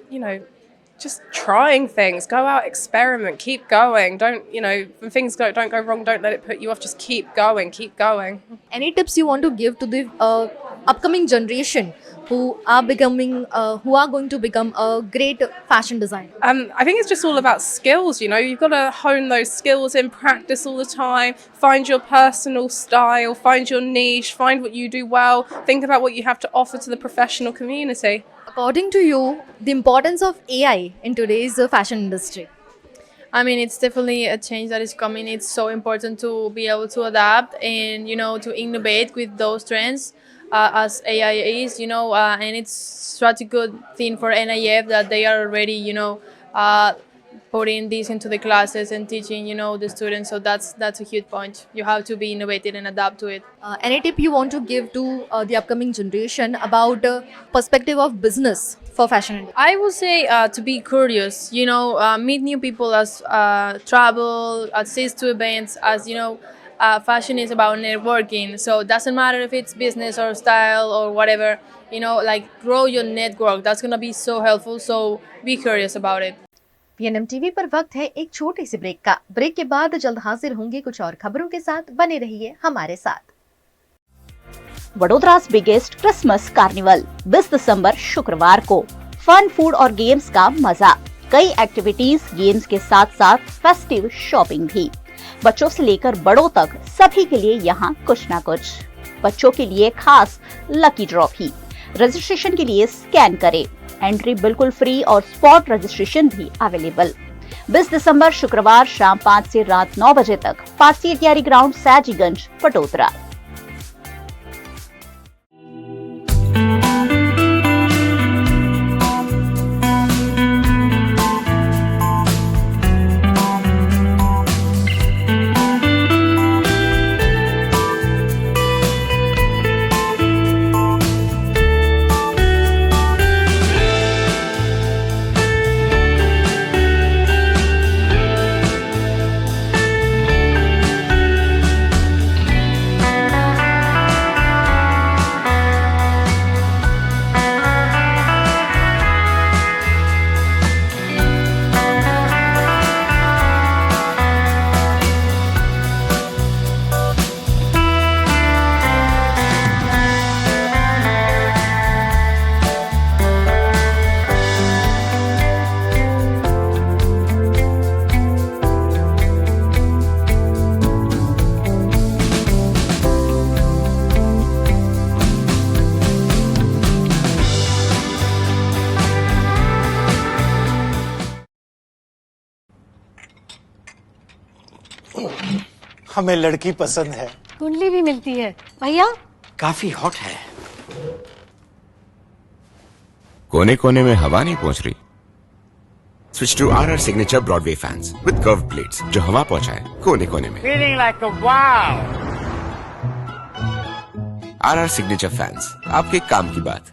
trying things. Go out, experiment, keep going. Don't, when things don't go wrong, don't let it put you off. Just keep going, keep going. Any tips you want to give to the upcoming generation who are going to become a great fashion designer? I think it's just all about skills. You've got to hone those skills in practice all the time. Find your personal style, find your niche, find what you do well. Think about what you have to offer to the professional community. According to you, the importance of AI in today's fashion industry? I mean, it's definitely a change that is coming. It's so important to be able to adapt and, to innovate with those trends. As AI is, and it's such a good thing for NIF that they are already, putting this into the classes and teaching, the students. So that's a huge point. You have to be innovative and adapt to it. Any tip you want to give to the upcoming generation about perspective of business for fashion industry? I would say to be curious, meet new people as travel, assist to events, as fashion is about networking, so it doesn't matter if it's business or style or whatever, grow your network. That's gonna be so helpful, so be curious about it. PNM TV पर वक्त है एक छोटे से break का। Break के बाद जल्द हाजिर होंगे कुछ और खबरों के साथ। बने रहिए हमारे साथ। वडोदरा's बिगेस्ट क्रिसमस कार्निवल 20 दिसंबर शुक्रवार को। फन, फूड और गेम्स का मजा, कई एक्टिविटीज, गेम्स के साथ साथ फेस्टिव शॉपिंग भी। बच्चों से लेकर बड़ों तक सभी के लिए यहाँ कुछ ना कुछ। बच्चों के लिए खास लकी ड्रॉ भी। रजिस्ट्रेशन के लिए स्कैन करें। एंट्री बिल्कुल फ्री और स्पॉट रजिस्ट्रेशन भी अवेलेबल। 20 दिसंबर शुक्रवार शाम 5 से रात 9 बजे तक, पारसी क्यारी ग्राउंड, सयाजीगंज, वडोदरा। हमें लड़की पसंद है। कुंडली भी मिलती है भैया। काफी हॉट है। कोने कोने में हवा नहीं पहुंच रही, Switch to RR Signature Broadway fans with curved plates जो हवा पहुंचाए कोने कोने में. Feeling like a wow. RR Signature fans, आपके काम की बात.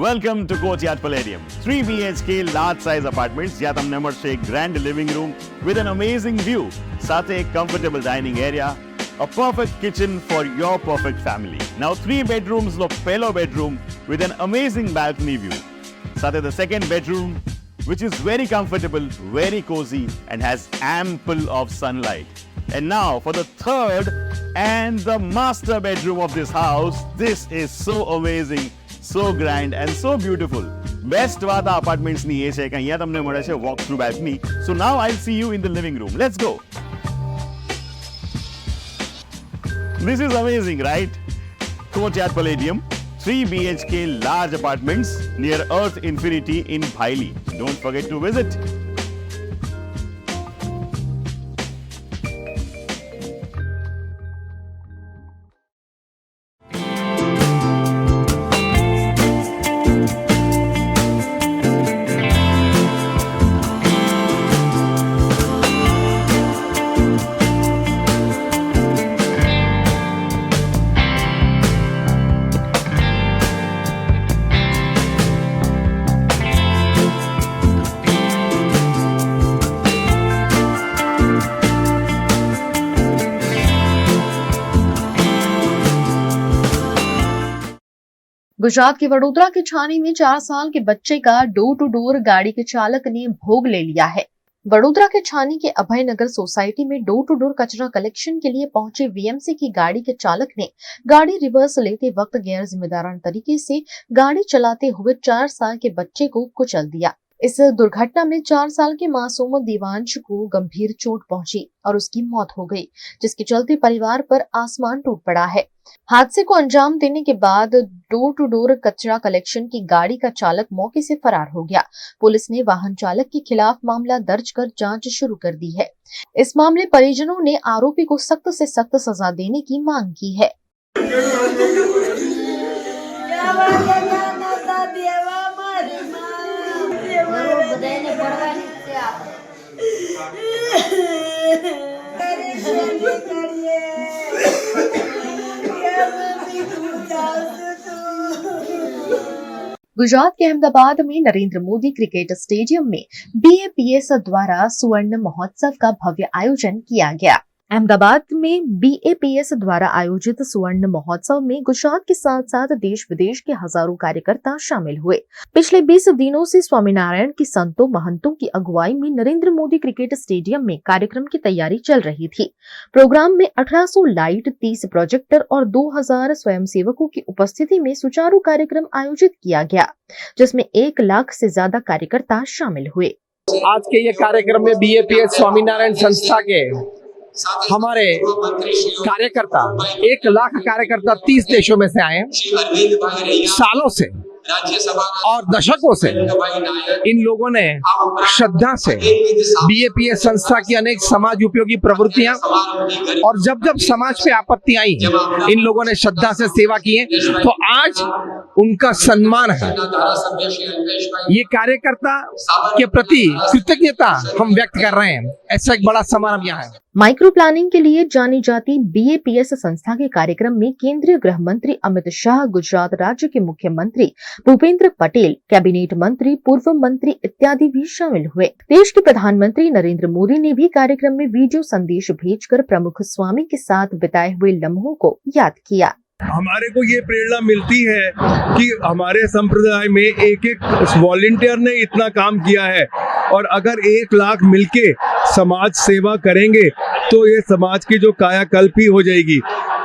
Welcome to Courtyard Palladium. 3 BHK large size apartments જ્યાં તમને મળશે એક grand living room with an amazing view. સાથે એક comfortable dining area, a perfect kitchen for your perfect family. Now 3 bedrooms નો પહેલો bedroom with an amazing balcony view. સાથે the second bedroom which is very comfortable, very cozy and has ample of sunlight. And now for the third and the master bedroom of this house. This is so amazing. So grand and so beautiful. Best વાત આ apartments ની એ છે કે અહીંયા તમને મળે છે walk through balcony. So now I'll see you in the living room. Let's go. This is amazing, right? Courtyard Palladium, 3 BHK large apartments near Earth Infinity in Bhaili. Don't forget to visit. Gujarat के वडोदरा के छानी में 4 साल के बच्चे का door to door गाड़ी के चालक ने भोग ले लिया है। वडोदरा के छानी के अभय नगर सोसाइटी में डोर टू डोर कचरा कलेक्शन के लिए पहुंचे वीएमसी की गाड़ी के चालक ने गाड़ी रिवर्स लेते वक्त गैर जिम्मेदाराना तरीके से गाड़ी चलाते हुए 4 साल के बच्चे को कुचल दिया। इस दुर्घटना में 4 साल के मासूम देवांश को गंभीर चोट पहुंची और उसकी मौत हो गई, जिसके चलते परिवार पर आसमान टूट पड़ा है। हादसे को अंजाम देने के बाद डोर टू डोर कचरा कलेक्शन की गाड़ी का चालक मौके से फरार हो गया। पुलिस ने वाहन चालक के खिलाफ मामला दर्ज कर जांच शुरू कर दी है। इस मामले परिजनों ने आरोपी को सख्त से सख्त सजा देने की मांग की है। गुजरात के अहमदाबाद में नरेंद्र मोदी क्रिकेट स्टेडियम में BAPS द्वारा सुवर्ण महोत्सव का भव्य आयोजन किया गया। अहमदाबाद में BAPS द्वारा आयोजित सुवर्ण महोत्सव में गुजरात के साथ साथ देश विदेश के हजारों कार्यकर्ता शामिल हुए। पिछले 20 दिनों से स्वामीनारायण के संतों महंतों की अगुवाई में नरेंद्र मोदी क्रिकेट स्टेडियम में कार्यक्रम की तैयारी चल रही थी। प्रोग्राम में 1800 लाइट, 30 प्रोजेक्टर और 2000 स्वयंसेवकों की उपस्थिति में सुचारू कार्यक्रम आयोजित किया गया, जिसमें 1 लाख से ज्यादा कार्यकर्ता शामिल हुए। आज के ये कार्यक्रम में BAPS स्वामीनारायण संस्था के हमारे कार्यकर्ता 1 लाख कार्यकर्ता 30 देशों में से आए, सालों से और दशकों से इन लोगों ने श्रद्धा से BAPS संस्था की अनेक समाज उपयोगी प्रवृत्तियां और जब जब समाज पे आपत्ति आई इन लोगों ने श्रद्धा से सेवा की है, तो आज उनका सम्मान है। ये कार्यकर्ता के प्रति कृतज्ञता हम व्यक्त कर रहे हैं। ऐसा एक बड़ा समारोह यहाँ है। माइक्रो प्लानिंग के लिए जानी जाती BAPS संस्था के कार्यक्रम में केंद्रीय गृह मंत्री अमित शाह, गुजरात राज्य के मुख्यमंत्री भूपेंद्र पटेल, कैबिनेट मंत्री, पूर्व मंत्री इत्यादि भी शामिल हुए। देश के प्रधानमंत्री नरेंद्र मोदी ने भी कार्यक्रम में वीडियो संदेश भेजकर प्रमुख स्वामी के साथ बिताए हुए लम्हों को याद किया। हमारे को ये प्रेरणा मिलती है कि हमारे संप्रदाय में एक वॉलंटियर ने इतना काम किया है, और अगर 1 लाख मिलके समाज सेवा करेंगे तो ये समाज की जो कायाकल्प ही हो जाएगी।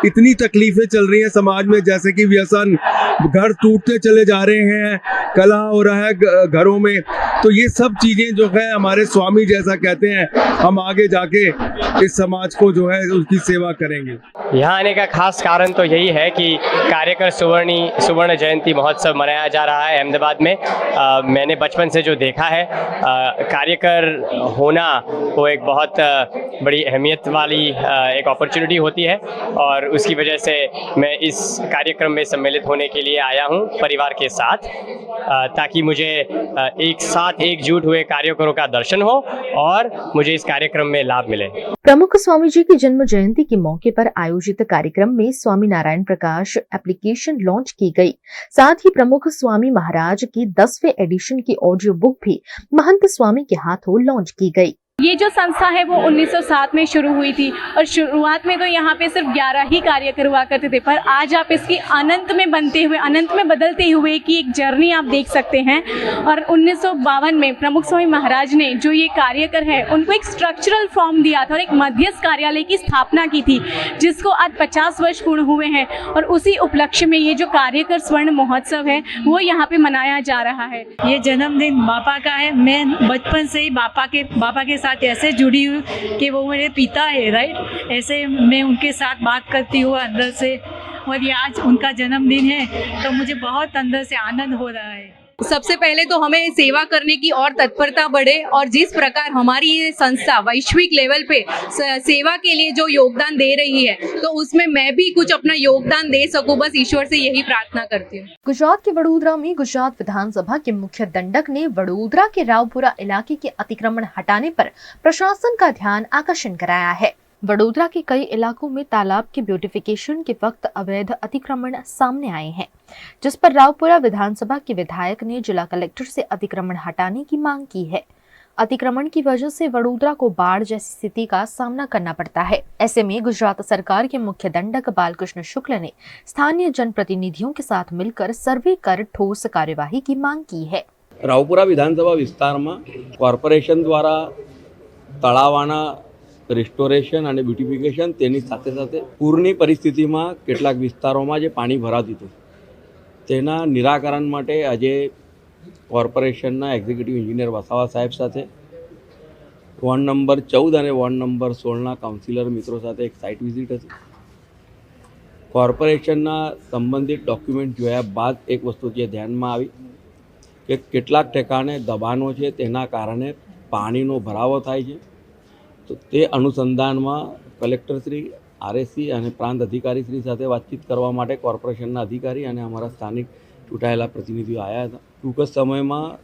इतनी तकलीफें चल रही हैं समाज में, जैसे कि व्यसन, घर टूटते चले जा रहे हैं, कलह हो रहा है घरों में, तो ये सब चीजें जो है हमारे स्वामी जैसा कहते हैं, हम आगे जाके इस समाज को जो है उसकी सेवा करेंगे। यहाँ आने का खास कारण तो यही है कि कार्यकर सुवर्ण जयंती महोत्सव मनाया जा रहा है अहमदाबाद में। मैंने बचपन से जो देखा है, कार्यकर होना वो एक बहुत बड़ी अहमियत वाली एक अपॉर्चुनिटी होती है, और उसकी वजह से मैं इस कार्यक्रम में सम्मिलित होने के लिए आया हूं परिवार के साथ, ताकि मुझे एक साथ एकजुट हुए कार्यकरों का दर्शन हो और मुझे इस कार्यक्रम में लाभ मिले। प्रमुख स्वामी जी की जन्म जयंती के मौके पर आयोजित कार्यक्रम में स्वामी नारायण प्रकाश एप्लीकेशन लॉन्च की गई। साथ ही प्रमुख स्वामी महाराज की 10वें एडिशन की ऑडियो बुक भी महंत स्वामी के हाथों लॉन्च की गई। ये जो संस्था है वो 1907 में शुरू हुई थी और शुरुआत में तो यहाँ पे सिर्फ 11 ही कार्यकर हुआ करते थे, पर आज आप इसकी अनंत में बनते हुए, अनंत में बदलते हुए की एक जर्नी आप देख सकते हैं। और 1952 में प्रमुख स्वामी महाराज ने जो ये कार्यकर है उनको एक स्ट्रक्चरल फॉर्म दिया था और एक मध्यस्थ कार्यालय की स्थापना की थी, जिसको आज 50 वर्ष पूर्ण हुए हैं। और उसी उपलक्ष्य में ये जो कार्यकर स्वर्ण महोत्सव है वो यहाँ पे मनाया जा रहा है। ये जन्मदिन बापा का है। मैं बचपन से ही बापा के साथ ऐसे जुड़ी हूँ कि वो मेरे पिता है, राइट। ऐसे मैं उनके साथ बात करती हूँ अंदर से, और ये आज उनका जन्मदिन है तो मुझे बहुत अंदर से आनंद हो रहा है। सबसे पहले तो हमें सेवा करने की और तत्परता बढ़े, और जिस प्रकार हमारी ये संस्था वैश्विक लेवल पे सेवा के लिए जो योगदान दे रही है, तो उसमें मैं भी कुछ अपना योगदान दे सकूं, बस ईश्वर से यही प्रार्थना करती हूँ। गुजरात के वडोदरा में गुजरात विधानसभा के मुख्य दंडक ने वडोदरा के रावपुरा इलाके के अतिक्रमण हटाने पर प्रशासन का ध्यान आकर्षण कराया है। वडोदरा के कई इलाकों में तालाब के ब्यूटिफिकेशन के वक्त अवैध अतिक्रमण सामने आए हैं, जिस पर रावपुरा विधानसभा के विधायक ने जिला कलेक्टर से अतिक्रमण हटाने की मांग की है। अतिक्रमण की वजह से वडोदरा को बाढ़ जैसी स्थिति का सामना करना पड़ता है। ऐसे में गुजरात सरकार के मुख्य दंडक बालकृष्ण शुक्ल ने स्थानीय जनप्रतिनिधियों के साथ मिलकर सर्वे कर ठोस कार्यवाही की मांग की है। रावपुरा विधानसभा विस्तार में कॉर्पोरेशन द्वारा तळावाना रिस्टोरेशन और ब्यूटिफिकेशन तेनी साथे साथे पूरनी परिस्थिति में केटलाक विस्तारों में जे पानी भरातुं हतुं तेना निराकरण माटे आजे कॉर्पोरेशनना एक्झिक्युटिव इंजिनियर वसावा साहेब साथे वॉर्ड नंबर 14 और वॉर्ड नंबर 16 काउंसिलर मित्रों साथ एक साइट विजिट हती। कॉर्पोरेशनना संबंधित डॉक्यूमेंट जोया बाद एक वस्तु जे ध्यान में आई कि केटलाक ठेकाणे दबाणों छे तेना कारणे पाणीनो भरावो थाय छे। तो ते अनुसंधान में कलेक्टर श्री आरएससी और प्रांत अधिकारी श्री साथे बातचीत करवा माटे कॉर्पोरेशनना अधिकारी और अमरा स्थानिक चूंटायेला प्रतिनिधिओ आया था। टूंक समय में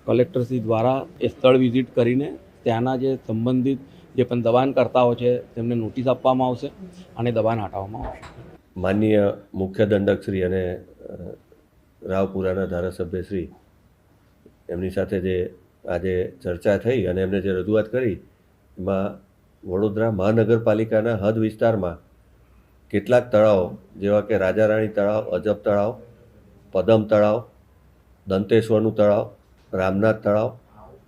कलेक्टर श्री द्वारा ए स्थल विजिट करीने त्याना जे संबंधित जे पण दबाणकर्ताओ छे तेमने नोटिस आपवामां आवशे अने दबाण हटाववामां आवशे। माननीय मुख्य दंडक श्री अने रावपुराना धारासभ्य श्री एमनी साथे जे आजे चर्चा थई अने एमने जे रजूआत करी एमां वडोदरा महानगरपालिकाना हद विस्तारमां કેટલાક તળાવો જેવા કે રાજારાણી તળાવ, અજબ તળાવ, પદમ તળાવ, દંતેશ્વરનું તળાવ, રામનાથ તળાવ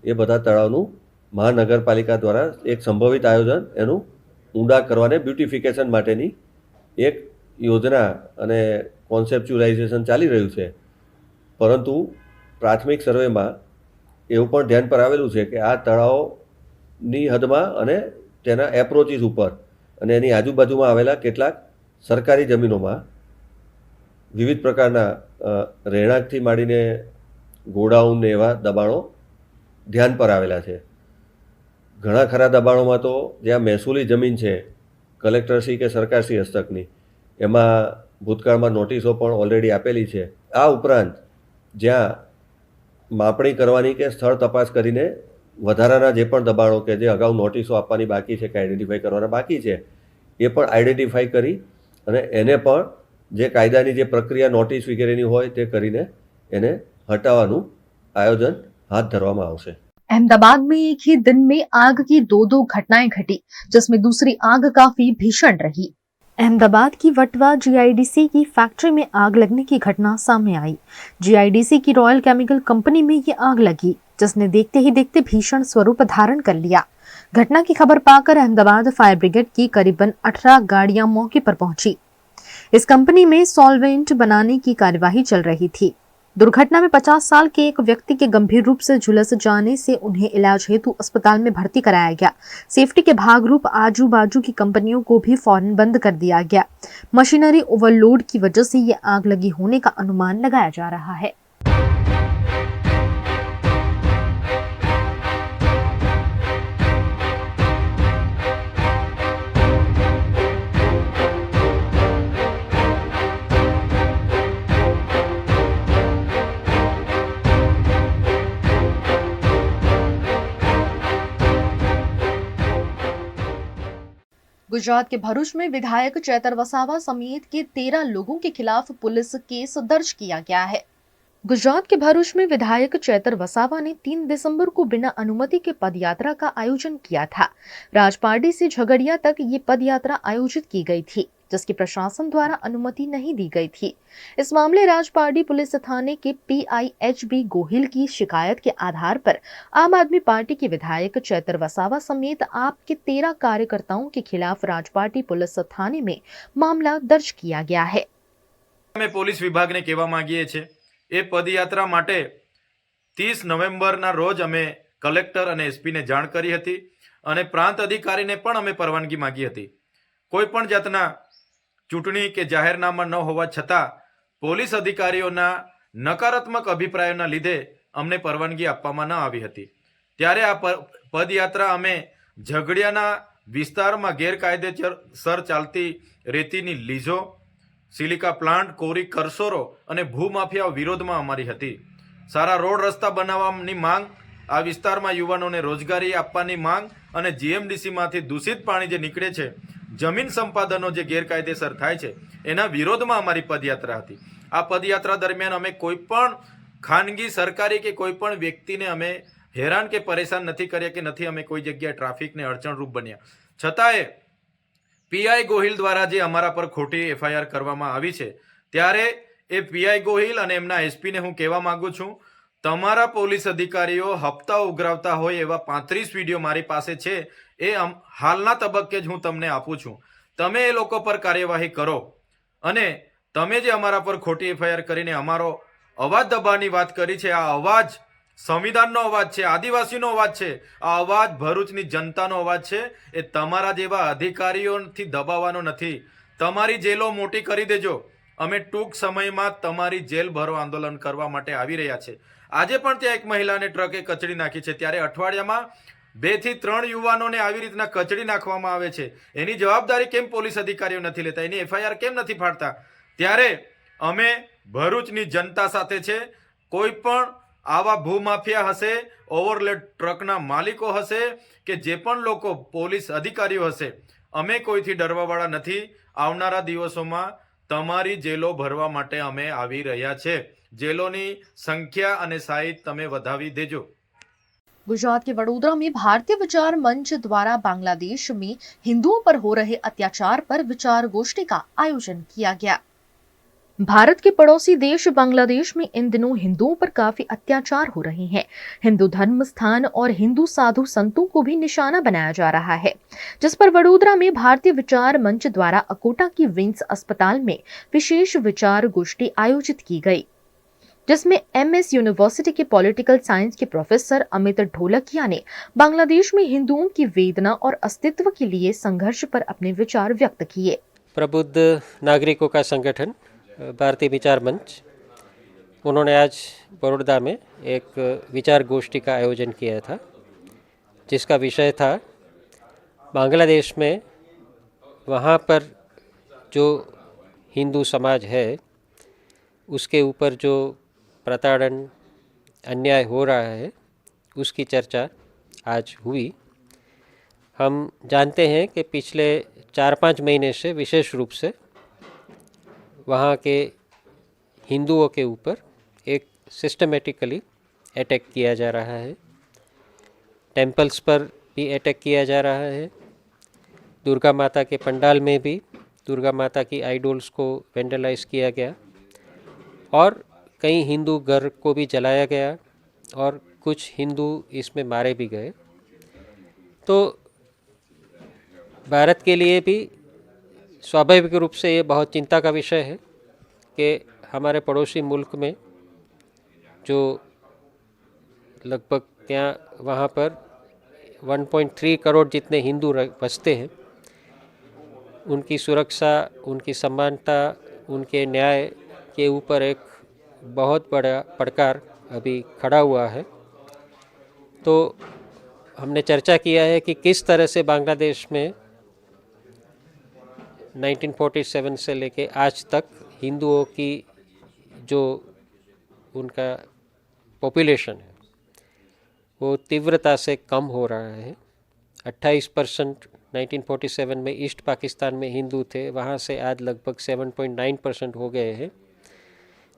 એ બધા તળાવનું મહાનગરપાલિકા દ્વારા એક સંભવિત આયોજન એનું ઊંડા કરવાને બ્યુટિફિકેશન માટેની એક યોજના અને કોન્સેપ્ચ્યુલાઇઝેશન ચાલી રહ્યું છે। પરંતુ પ્રાથમિક સર્વેમાં એવું પણ ધ્યાન પર આવેલું છે કે આ તળાવની હદમાં અને તેના એપ્રોચીસ ઉપર અને એની આજુબાજુમાં આવેલા કેટલાક સરકારી જમીનોમાં વિવિધ પ્રકારના રહેણાંકથી માંડીને ગોડાઉન ને એવા દબાણો ધ્યાન પર આવેલા છે। ઘણા ખરા દબાણોમાં તો જ્યાં મહેસૂલી જમીન છે કલેક્ટરશ્રી કે સરકારશ્રી હસ્તકની એમાં ભૂતકાળમાં નોટિસો પણ ઓલરેડી આપેલી છે। આ ઉપરાંત જ્યાં માપણી કરવાની કે સ્થળ તપાસ કરીને વધારાના જે પણ દબાણો કે જે અગાઉ નોટિસો આપવાની બાકી છે કે આઈડેન્ટિફાઈ કરવાના બાકી છે એ પણ આઈડેન્ટિફાઈ કરી અને એને પણ જે કાયદાની જે પ્રક્રિયા નોટિસ વગેરેની હોય તે કરીને એને હટાવવાનું આયોજન હાથ ધરવામાં આવશે। अहमदाबाद में एक ही दिन में आग की दो घटनाएं घटी, जिसमें दूसरी आग काफी भीषण रही। अहमदाबाद की वटवा जीआईडीसी की फैक्ट्री में आग लगने की घटना सामने आई। जीआईडीसी की रॉयल केमिकल कंपनी में ये आग लगी, जिसने देखते ही देखते भीषण स्वरूप धारण कर लिया। घटना की खबर पाकर अहमदाबाद फायर ब्रिगेड की करीबन 18 गाड़ियां मौके पर पहुंची। इस कंपनी में सॉल्वेंट बनाने की कार्यवाही चल रही थी। दुर्घटना में 50 साल के एक व्यक्ति के गंभीर रूप से झुलस जाने से उन्हें इलाज हेतु अस्पताल में भर्ती कराया गया। सेफ्टी के भागरूप आजू बाजू की कंपनियों को भी फौरन बंद कर दिया गया। मशीनरी ओवरलोड की वजह से ये आग लगी होने का अनुमान लगाया जा रहा है। गुजरात के भरूच में विधायक चैतर वसावा समेत के 13 लोगों के खिलाफ पुलिस केस दर्ज किया गया है। गुजरात के भरूच में विधायक चैतर वसावा ने 3 दिसंबर को बिना अनुमति के पदयात्रा का आयोजन किया था। राजपारडी से झगड़िया तक ये पदयात्रा आयोजित की गई थी, जिसकी प्रशासन द्वारा अनुमति नहीं दी गई थी। इस मामले राजपारडी पुलिस थाने के PIHB गोहिल की शिकायत के आधार पर आम आदमी पार्टी के विधायक चैतर वसावा समेत आप के 13 कार्यकर्ताओं के खिलाफ राजपारडी पुलिस थाने में मामला दर्ज किया गया है। અમે પોલીસ વિભાગને કહેવા માંગીએ છીએ એ પદયાત્રા માટે 30 નવેમ્બરના રોજ અમે કલેક્ટર અને એસપીને જાણ કરી હતી અને પ્રાંત અધિકારીને પણ અમે પરવાનગી માંગી હતી। કોઈ પણ જાતના ચૂંટણી કે જાહેરનામા ન હોવા છતાં પોલીસ અધિકારીઓના નકારાત્મક અભિપ્રાયોના લીધે અમને પરવાનગી આપવામાં ન આવી હતી। ત્યારે આ પદયાત્રા અમે ઝઘડિયાના વિસ્તારમાં ગેરકાયદેસર ચાલતી રેતીની લીઝો, સિલિકા પ્લાન્ટ, કોરી કરસોરો અને ભૂમાફિયાઓ વિરોધમાં અમારી હતી। સારા રોડ રસ્તા બનાવવાની માંગ, આ વિસ્તારમાં યુવાનોને રોજગારી આપવાની માંગ અને GMDCમાંથી દૂષિત પાણી જે નીકળે છે, જમીન સંપાદનો જે ગેરકાયદેસર થાય છે, એના વિરોધમાં અમારી પદયાત્રા હતી। આ પદયાત્રા દરમિયાન અમે કોઈ પણ ખાનગી, સરકારી કે કોઈ પણ વ્યક્તિને અમે હેરાન કે પરેશાન નથી કર્યા કે નથી અમે કોઈ જગ્યાએ ટ્રાફિકને અડચણરૂપ બન્યા। છતાંય PI ગોહિલ દ્વારા જે અમારા પર ખોટી FIR કરવામાં આવી છે, ત્યારે એ PI ગોહિલ અને એમના SP ને હું કહેવા માંગુ છું, તમારા પોલીસ અધિકારીઓ હપ્તા ઉઘરાવતા હોય એવા 35 વિડીયો મારી પાસે છે, એ હાલના તબક્કે જ હું તમને આપું છું। તમે એ લોકો પર કાર્યવાહી કરો અને તમે જે અમારા પર ખોટી FIR કરીને અમારો અવાજ દબાવવાની વાત કરી છે, આ અવાજ સંવિધાનનો અવાજ છે, આદિવાસીનો અવાજ છે, આ અવાજ ભરૂચની જનતાનો અવાજ છે। એ તમારા જેવા અધિકારીઓથી દબાવવાનો નથી। તમારી જેલો મોટી કરી દેજો। અમે ટૂંક સમયમાં તમારી જેલ ભરો આંદોલન કરવા માટે આવી રહ્યા છે। આજે પણ ત્યાં એક મહિલાને ટ્રકે કચડી નાખી છે, ત્યારે અઠવાડિયામાં 2 થી 3 યુવાનોને આવી રીતના કચડી નાખવામાં આવે છે। એની જવાબદારી કેમ પોલીસ અધિકારીઓ નથી લેતા? એની FIR કેમ નથી ફાડતા? ત્યારે અમે ભરૂચની જનતા સાથે છે। કોઈ પણ આવા ભૂમાફિયા હશે, ઓવરલોડ ટ્રકના માલિકો હશે કે જે પણ લોકો પોલીસ અધિકારીઓ હશે, અમે કોઈથી ડરવાવાળા નથી। આવનારા દિવસોમાં તમારી જેલો ભરવા માટે અમે આવી રહ્યા છે। જેલોની સંખ્યા અને સાઈઝ તમે વધાવી દેજો। गुजरात के वडोदरा में भारतीय विचार मंच द्वारा बांग्लादेश में हिंदुओं पर हो रहे अत्याचार पर विचार गोष्ठी का आयोजन किया गया। भारत के पड़ोसी देश बांग्लादेश में इन दिनों हिंदुओं पर काफी अत्याचार हो रहे हैं। हिंदू धर्म स्थान और हिंदू साधु संतों को भी निशाना बनाया जा रहा है, जिस पर वडोदरा में भारतीय विचार मंच द्वारा अकोटा की विम्स अस्पताल में विशेष विचार गोष्ठी आयोजित की गई, जिसमें MS यूनिवर्सिटी के पॉलिटिकल साइंस के प्रोफेसर अमित ढोलकिया ने बांग्लादेश में हिंदुओं की वेदना और अस्तित्व के लिए संघर्ष पर अपने विचार व्यक्त किए। प्रबुद्ध नागरिकों का संगठन भारतीय विचार मंच, उन्होंने आज बड़ौदा में एक विचार गोष्ठी का आयोजन किया था, जिसका विषय था बांग्लादेश में वहाँ पर जो हिंदू समाज है उसके ऊपर जो प्रताड़न, अन्याय हो रहा है, उसकी चर्चा आज हुई। हम जानते हैं कि पिछले 4-5 महीने से विशेष रूप से वहाँ के हिंदुओं के ऊपर एक सिस्टमेटिकली अटैक किया जा रहा है। टेम्पल्स पर भी अटैक किया जा रहा है। दुर्गा माता के पंडाल में भी दुर्गा माता की आइडोल्स को वेंडलाइज किया गया और कई हिंदू घर को भी जलाया गया और कुछ हिंदू इसमें मारे भी गए। तो भारत के लिए भी स्वाभाविक रूप से ये बहुत चिंता का विषय है कि हमारे पड़ोसी मुल्क में जो लगभग ત્યાં वहाँ पर 1.3 करोड़ जितने हिंदू बसते हैं, उनकी सुरक्षा, उनकी समानता, उनके न्याय के ऊपर एक बहुत बड़ा पड़कार अभी खड़ा हुआ है। तो हमने चर्चा किया है कि किस तरह से बांग्लादेश में 1947 से लेके आज तक हिंदुओं की जो उनका पॉपुलेशन है वो तीव्रता से कम हो रहा है। 28% 1947 में ईस्ट पाकिस्तान में हिंदू थे, वहाँ से आज लगभग 7.9% हो गए हैं।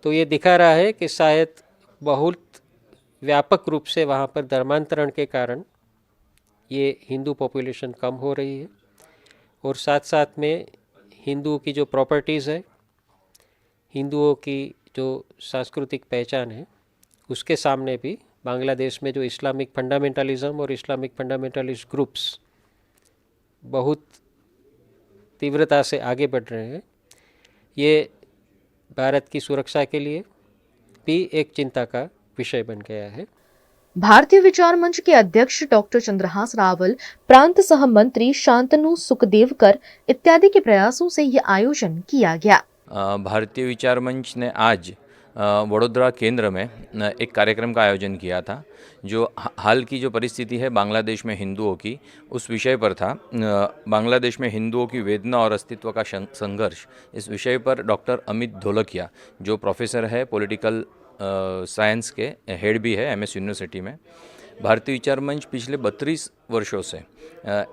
तो ये दिखा रहा है कि शायद बहुत व्यापक रूप से वहाँ पर धर्मांतरण के कारण ये हिंदू पॉपुलेशन कम हो रही है, और साथ साथ में हिंदुओं की जो प्रॉपर्टीज़ है, हिंदुओं की जो सांस्कृतिक पहचान है, उसके सामने भी बांग्लादेश में जो इस्लामिक फंडामेंटलिज्म और इस्लामिक फंडामेंटलिस्ट ग्रुप्स बहुत तीव्रता से आगे बढ़ रहे हैं, ये भारत की सुरक्षा के लिए भी एक चिंता का विषय बन गया है। भारतीय विचार मंच के अध्यक्ष डॉक्टर चंद्रहास रावल, प्रांत सह मंत्री शांतनु सुखदेवकर इत्यादि के प्रयासों से ये आयोजन किया गया। भारतीय विचार मंच ने आज वडोदरा केंद्र में एक कार्यक्रम का आयोजन किया था, जो हाल की जो परिस्थिति है बांग्लादेश में हिंदुओं की, उस विषय पर था। बांग्लादेश में हिंदुओं की वेदना और अस्तित्व का संघर्ष, इस विषय पर डॉक्टर अमित ढोलकिया, जो प्रोफेसर है पॉलिटिकल साइंस के, हेड भी है MS यूनिवर्सिटी में। भारतीय विचार मंच पिछले 32 वर्षों से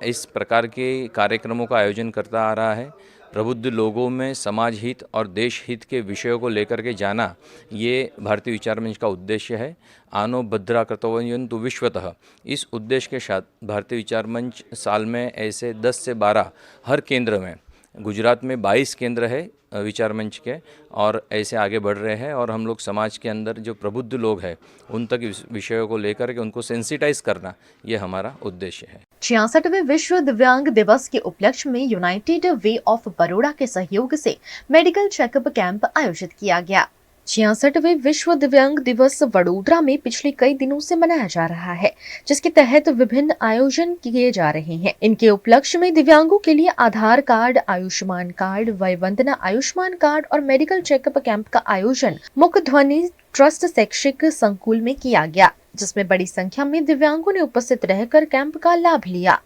इस प्रकार के कार्यक्रमों का आयोजन करता आ रहा है। प्रबुद्ध लोगों में समाज हित और देश हित के विषयों को लेकर के जाना, ये भारतीय विचार मंच का उद्देश्य है। आनो भद्रा कर्तव्यन्तु विश्वतः, इस उद्देश्य के साथ भारतीय विचार मंच साल में ऐसे 10 से 12 हर केंद्र में, गुजरात में 22 केंद्र है विचार मंच के, और ऐसे आगे बढ़ रहे हैं। और हम लोग समाज के अंदर जो प्रबुद्ध लोग हैं उन तक इस विषयों को लेकर के उनको सेंसिटाइज करना, ये हमारा उद्देश्य है। 66वें विश्व दिव्यांग दिवस के उपलक्ष्य में यूनाइटेड वे ऑफ बड़ौदा के सहयोग से मेडिकल चेकअप कैंप आयोजित किया गया। 66वें विश्व दिव्यांग दिवस वडोदरा में पिछले कई दिनों से मनाया जा रहा है, जिसके तहत विभिन्न आयोजन किए जा रहे हैं। इनके उपलक्ष्य में दिव्यांगों के लिए आधार कार्ड, आयुष्मान कार्ड, वय वंदना आयुष्मान कार्ड और मेडिकल चेकअप कैंप का आयोजन मुखध्वनि ट्रस्ट शैक्षिक संकुल में किया गया, जिसमें बड़ी संख्या में दिव्यांगों ने उपस्थित रहकर कैंप का लाभ लिया।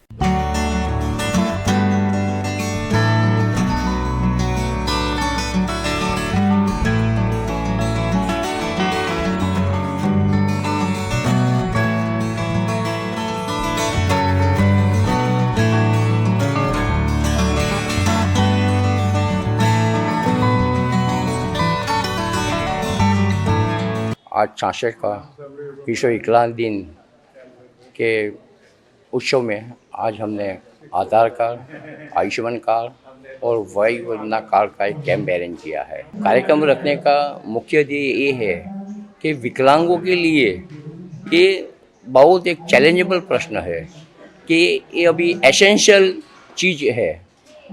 आज 66 का विश्व विकलांग दिन के उत्सव में आज हमने आधार कार्ड, आयुष्मान कार्ड और वय वंदना कार्ड का एक कैंप अरेंज किया है। कार्यक्रम रखने का मुख्य ध्येय ये है कि विकलांगों के लिए ये बहुत एक चैलेंजेबल प्रश्न है कि ये अभी एसेंशियल चीज़ है,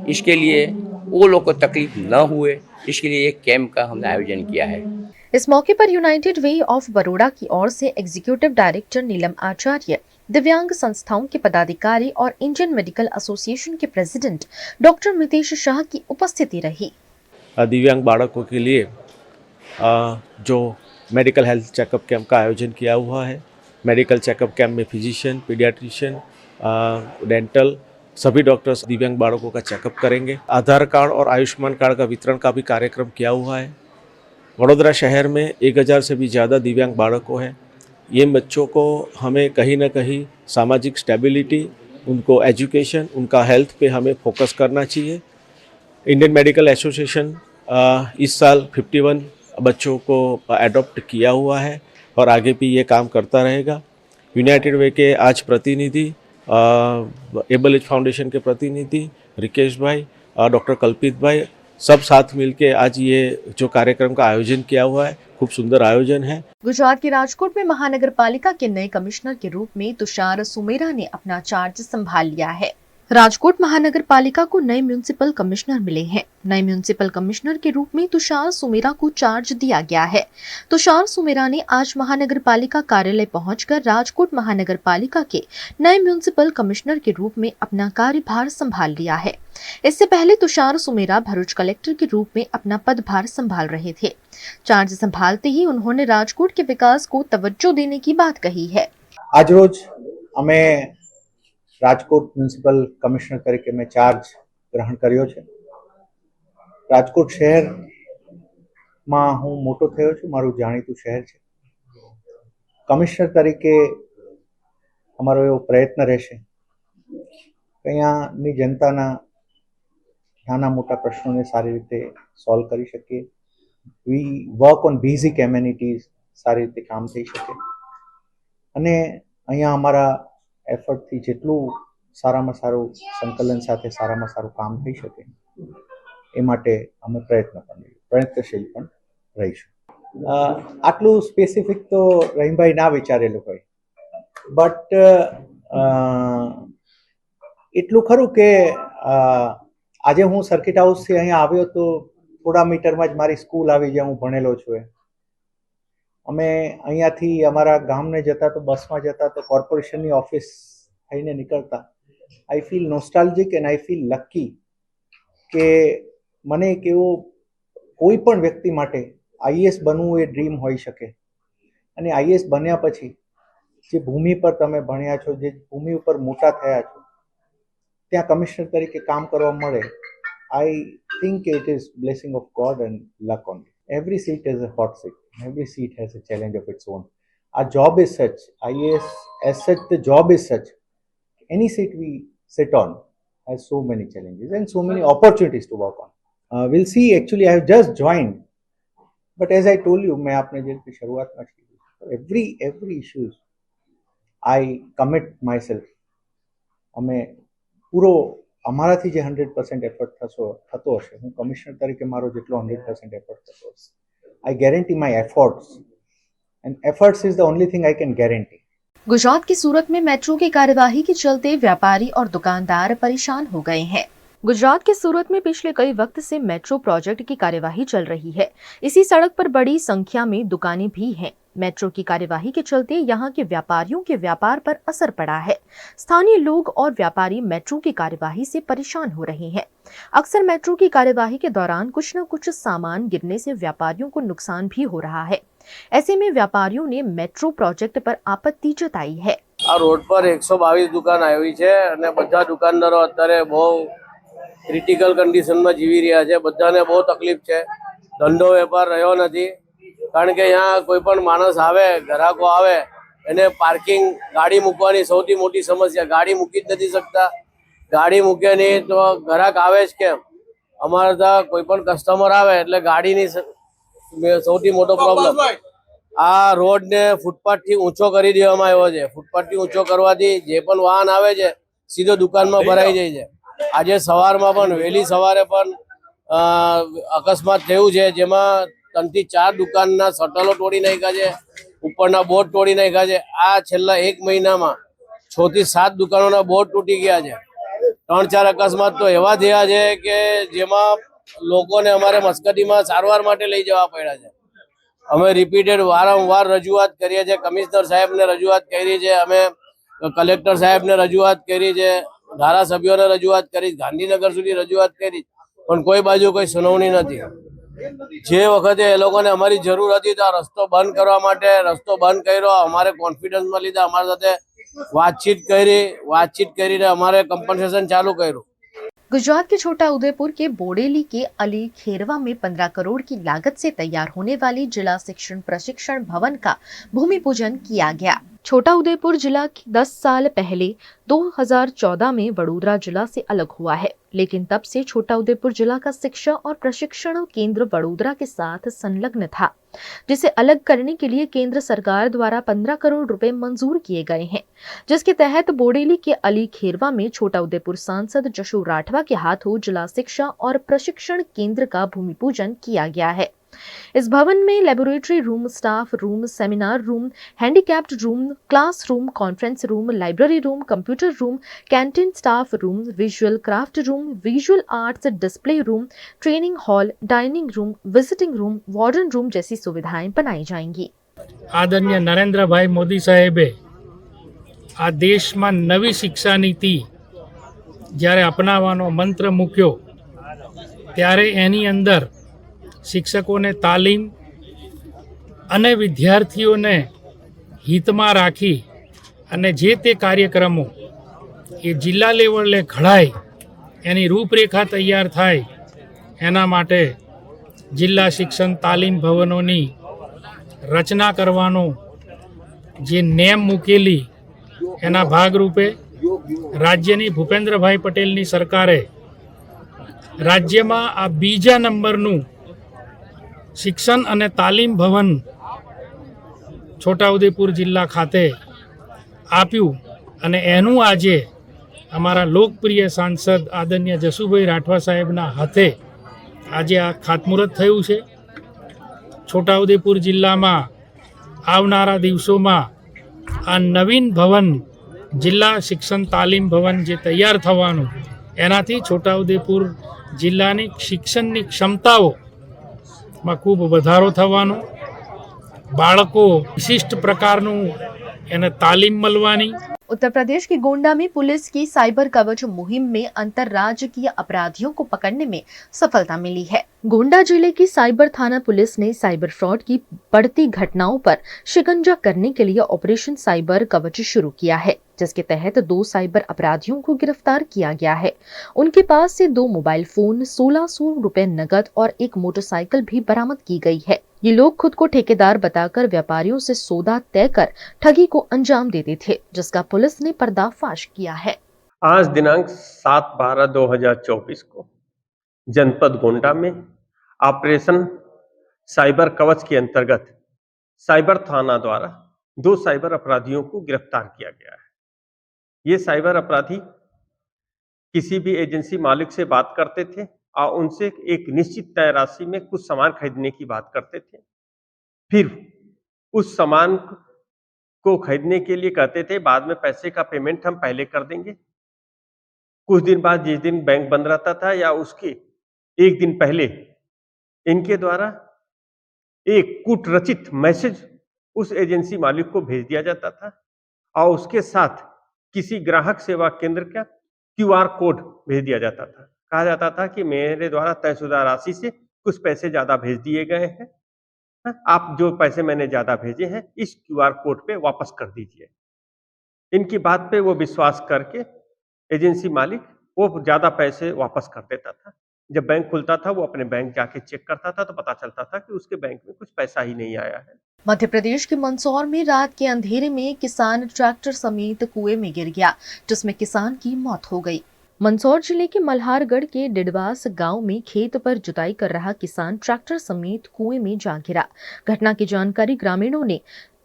इसके लिए वो लोग को तकलीफ न हुए, इसके लिए एक कैंप का हमने आयोजन किया है। इस मौके पर यूनाइटेड वे ऑफ बड़ौदा की ओर से एग्जीक्यूटिव डायरेक्टर नीलम आचार्य, दिव्यांग संस्थाओं के पदाधिकारी और इंडियन मेडिकल एसोसिएशन के प्रेसिडेंट डॉक्टर मितेश शाह की उपस्थिति रही। दिव्यांग बालकों के लिए जो मेडिकल हेल्थ चेकअप कैंप का आयोजन किया हुआ है। मेडिकल चेकअप कैंप में फिजिशियन, पीडियाट्रिशियन, डेंटल सभी डॉक्टर्स दिव्यांग बालकों का चेकअप करेंगे। आधार कार्ड और आयुष्मान कार्ड का वितरण का भी कार्यक्रम किया हुआ है। वडोदरा शहर में 1000 से भी ज़्यादा दिव्यांग बालकों हैं। ये बच्चों को हमें कहीं ना कहीं सामाजिक स्टेबिलिटी, उनको एजुकेशन, उनका हेल्थ पे हमें फोकस करना चाहिए। इंडियन मेडिकल एसोसिएशन इस साल 51 बच्चों को एडॉप्ट किया हुआ है और आगे भी ये काम करता रहेगा। यूनाइटेड वे के आज प्रतिनिधि, एबल एज फाउंडेशन के प्रतिनिधि रिकेश भाई, डॉक्टर कल्पित भाई, सब साथ मिलके आज ये जो कार्यक्रम का आयोजन किया हुआ है, खूब सुंदर आयोजन है। गुजरात के राजकोट में महानगर पालिका के नए कमिश्नर के रूप में तुषार सुमेरा ने अपना चार्ज संभाल लिया है। राजकोट महानगर पालिका को नए म्यूनिसिपल कमिश्नर मिले हैं। नए म्यूनिसिपल कमिश्नर के रूप में तुषार सुमेरा को चार्ज दिया गया है। तुषार सुमेरा ने आज महानगर पालिका कार्यालय पहुंचकर राजकोट महानगर पालिका के नए म्यूनिसिपल कमिश्नर के रूप में अपना कार्यभार संभाल लिया है। इससे पहले तुषार सुमेरा भरूच कलेक्टर के रूप में अपना पदभार संभाल रहे थे। चार्ज संभालते ही उन्होंने राजकोट के विकास को तवज्जो देने की बात कही है। आज रोज हमें રાજકોટ મ્યુનિસિપલ કમિશનર તરીકે મેં ચાર્જ ગ્રહણ કર્યો છે। રાજકોટ શહેરમાં હું મોટો થયો છું, મારું જાણીતું શહેર છે। કમિશનર તરીકે અમારો એવો પ્રયત્ન રહેશે કે અહીંયાની જનતાના નાના મોટા પ્રશ્નોને સારી રીતે સોલ્વ કરી શકીએ. વી વર્ક ઓન બેઝિક એમ્યુનિટીઝ, સારી રીતે કામ થઈ શકે અને અહીંયા અમારા એફર્ટથી જેટલું સારામાં સારું સંકલન સાથે સારામાં સારું કામ થઈ શકે એ માટે અમે પ્રયત્નશીલ પણ રહીશું. આટલું સ્પેસિફિક તો રહીમભાઈ ના વિચારેલું હોય, બટ એટલું ખરું કે આજે હું સર્કિટ હાઉસથી અહીંયા આવ્યો તો થોડા મીટરમાં જ મારી સ્કૂલ આવી જ્યાં હું ભણેલો છું. અમે અહીંયાથી અમારા ગામને જતા તો બસમાં જતા તો કોર્પોરેશનની ઓફિસ થઈને નીકળતા. I feel nostalgic and I feel lucky કે મને એક એવો કોઈ પણ વ્યક્તિ માટે આઈએએસ બનવું એ ડ્રીમ હોઈ શકે અને આઈએએસ બન્યા પછી જે ભૂમિ પર તમે ભણ્યા છો, જે ભૂમિ ઉપર મોટા થયા છો, ત્યાં કમિશનર તરીકે કામ કરવા મળે. I think it is blessing of God and luck only. Every seat is a hot seat. Every seat has a challenge of its own. Our job is such, IAS as such, the job is such. Any seat we sit on has so many challenges and so many opportunities to work on. We'll see. Actually, I have just joined, but as I told you, मैं आपने जैसे शुरुआत में every issues I commit myself. हमें પૂરો અમારાથી જે 100% effort થતો હશે, હું કમિશનર તરીકે મારો જેટલો 100% એફર્ટ થતો હશે, આઈ guarantee my efforts and efforts is the only thing I can guarantee. Gujarat की सूरत में मेट्रो की कार्यवाही के चलते व्यापारी और दुकानदार परेशान हो गए हैं. गुजरात के सूरत में पिछले कई वक्त से मेट्रो प्रोजेक्ट की कार्यवाही चल रही है. इसी सड़क पर बड़ी संख्या में दुकानें भी हैं. मेट्रो की कार्यवाही के चलते यहाँ के व्यापारियों के व्यापार पर असर पड़ा है. स्थानीय लोग और व्यापारी मेट्रो की कार्यवाही से परेशान हो रहे हैं. अक्सर मेट्रो की कार्यवाही के दौरान कुछ न कुछ सामान गिरने से व्यापारियों को नुकसान भी हो रहा है. ऐसे में व्यापारियों ने मेट्रो प्रोजेक्ट पर आपत्ति जताई है. आ रोड पर 122 दुकान आई है અને બધા દુકાનદારો અત્યારે બહુ ક્રિટિકલ કન્ડિશનમાં જીવી રહ્યા છે. બધાને બહુ તકલીફ છે. ધંધો વેપાર રહ્યો નથી. કારણ કે यहाँ कोई पण माणस आवे, ग्राहको आवे, એને પાર્કિંગ ગાડી મૂકવાની સૌથી મોટી સમસ્યા. ગાડી મૂકી જ નથી શકતા. ગાડી મૂકે નહીં તો ગ્રાહક આવે જ કેમ? અમારે ત્યાં કોઈ પણ કસ્ટમર આવે એટલે ગાડીની સૌથી મોટો પ્રોબ્લેમ. આ રોડને ફૂટપાથથી ઊંચો કરી દેવામાં આવ્યો છે. ફૂટપાથથી ઊંચો કરવાથી જે પણ વાહન આવે છે સીધો દુકાનમાં ભરાઈ જાય છે. આજે સવારમાં પણ વહેલી સવારે પણ અકસ્માત થયું છે, જેમાં 3 થી 4 દુકાનના શટલો તોડી નાખ્યા છે, ઉપરના બોર્ડ તોડી નાખ્યા છે. આ છેલ્લા 1 મહિનામાં 6 થી 7 દુકાનોના બોર્ડ તૂટી ગયા છે. 3-4 અકસ્માત તો એવા થયા છે કે જેમાં લોકોને અમારે મસ્કતીમાં સારવાર માટે લઈ જવા પડ્યા છે. અમે રિપીટેડ વારંવાર રજૂઆત કરીએ છીએ. કમિશનર સાહેબને રજૂઆત કરી છે, અમે કલેક્ટર સાહેબને રજૂઆત કરી છે, ધારાસભ્યોને રજૂઆત કરી, ગાંધીનગર સુધી રજૂઆત કરી, પણ કોઈ બાજુ કોઈ સુનાવણી નથી. જે વખતે એ લોકોને અમારી જરૂર હતી તો આ રસ્તો બંધ કરવા માટે રસ્તો બંધ કર્યો. અમારે કોન્ફિડન્સમાં લીધા, અમારી સાથે વાતચીત કરીને અમારે કમ્પન્સેશન ચાલુ કર્યું. गुजरात के छोटा उदेपुर के बोडेली के अली खेरवा में 15 करोड़ की लागत से तैयार होने वाली जिला शिक्षण प्रशिक्षण भवन का भूमि पूजन किया गया. छोटा उदेपुर जिला 10 साल पहले 2014 में वडोदरा जिला से अलग हुआ है, लेकिन तब से छोटा उदेपुर जिला का शिक्षा और प्रशिक्षण केंद्र वडोदरा के साथ संलग्न था, जिसे अलग करने के लिए केंद्र सरकार द्वारा 15 करोड़ रुपए मंजूर किए गए हैं, जिसके तहत बोडेली के अली खेरवा में छोटा उदेपुर सांसद जशु राठवा के हाथों जिला शिक्षा और प्रशिक्षण केंद्र का भूमि पूजन किया गया है. इस भवन में laboratory room, staff room, seminar room, handicapped room, class room, conference room, library room, computer room, canteen staff room, visual craft room, visual arts display room, training hall, dining room, visiting room, warden room जैसी सुविधाएं बनाई जाएंगी. आदरणीय नरेंद्रभाई मोदी साहेबे आ देशમાં નવી શિક્ષા નીતિ જ્યારે અપનાવવાનો મંત્ર મૂક્યો ત્યારે એની અંદર શિક્ષકોને તાલીમ અને વિદ્યાર્થીઓને હિતમાં રાખી અને જે તે કાર્યક્રમો એ જિલ્લા લેવલે ઘડાય, એની રૂપરેખા તૈયાર થાય, એના માટે જિલ્લા શિક્ષણ તાલીમ ભવનોની રચના કરવાનો જે નેમ મૂકેલી એના ભાગરૂપે રાજ્યની ભૂપેન્દ્રભાઈ પટેલની સરકારે રાજ્યમાં આ બીજા નંબરનું શિક્ષણ અને તાલીમ ભવન છોટાઉદેપુર જિલ્લા ખાતે આપ્યું અને એનું આજે અમારા લોકપ્રિય સાંસદ આદરણીય જસુભાઈ રાઠવા સાહેબના હાથે આજે આ ખાતમુહૂર્ત થયું છે. છોટાઉદેપુર જિલ્લામાં આવનારા દિવસોમાં આ નવીન ભવન જિલ્લા શિક્ષણ તાલીમ ભવન જે તૈયાર થવાનું એનાથી છોટાઉદેપુર જિલ્લાની શિક્ષણની ક્ષમતાઓમાં ખૂબ વધારો થવાનો, બાળકો વિશિષ્ટ પ્રકારનું એને તાલીમ મળવાની. उत्तर प्रदेश के गोंडा में पुलिस की साइबर कवच मुहिम में अंतर्राज्यीय अपराधियों को पकड़ने में सफलता मिली है. गोंडा जिले की साइबर थाना पुलिस ने साइबर फ्रॉड की बढ़ती घटनाओं पर शिकंजा करने के लिए ऑपरेशन साइबर कवच शुरू किया है, जिसके तहत 2 साइबर अपराधियों को गिरफ्तार किया गया है. उनके पास से 2 मोबाइल फोन, 1600 रुपए नकद और एक मोटरसाइकिल भी बरामद की गई है. ये लोग खुद को ठेकेदार बताकर व्यापारियों से सौदा तय कर ठगी को अंजाम देते थे, जिसका पुलिस ने पर्दाफाश किया है. आज दिनांक 7/12/2024 को जनपद गोंडा में ऑपरेशन साइबर कवच के अंतर्गत साइबर थाना द्वारा 2 साइबर अपराधियों को गिरफ्तार किया गया है. ये साइबर अपराधी किसी भी एजेंसी मालिक से बात करते थे और उनसे एक निश्चित तय राशि में कुछ सामान खरीदने की बात करते थे. फिर उस सामान को खरीदने के लिए कहते थे बाद में पैसे का पेमेंट हम पहले कर देंगे. कुछ दिन बाद जिस दिन बैंक बंद रहता था या उसके एक दिन पहले इनके द्वारा एक कूटरचित मैसेज उस एजेंसी मालिक को भेज दिया जाता था और उसके साथ किसी ग्राहक सेवा केंद्र का QR कोड भेज दिया जाता था. कहा जाता था कि मेरे द्वारा तयशुदा राशि से कुछ पैसे ज्यादा भेज दिए गए हैं, आप जो पैसे मैंने ज्यादा भेजे हैं इस QR कोड पे वापस कर दीजिए. इनकी बात पे वो विश्वास करके एजेंसी मालिक वो ज्यादा पैसे वापस कर देता था. जब बैंक खुलता था वो अपने बैंक जाके चेक करता था तो पता चलता था कि उसके बैंक में कुछ पैसा ही नहीं आया है. मध्य प्रदेश के मंदसौर में रात के अंधेरे में किसान ट्रैक्टर समेत कुएं में गिर गया, जिसमें किसान की मौत हो गई. मंदसौर जिले के मल्हारगढ़ के डिडवास गांव में खेत पर जुताई कर रहा किसान ट्रैक्टर समेत कुएं में जा गिरा. घटना की जानकारी ग्रामीणों ने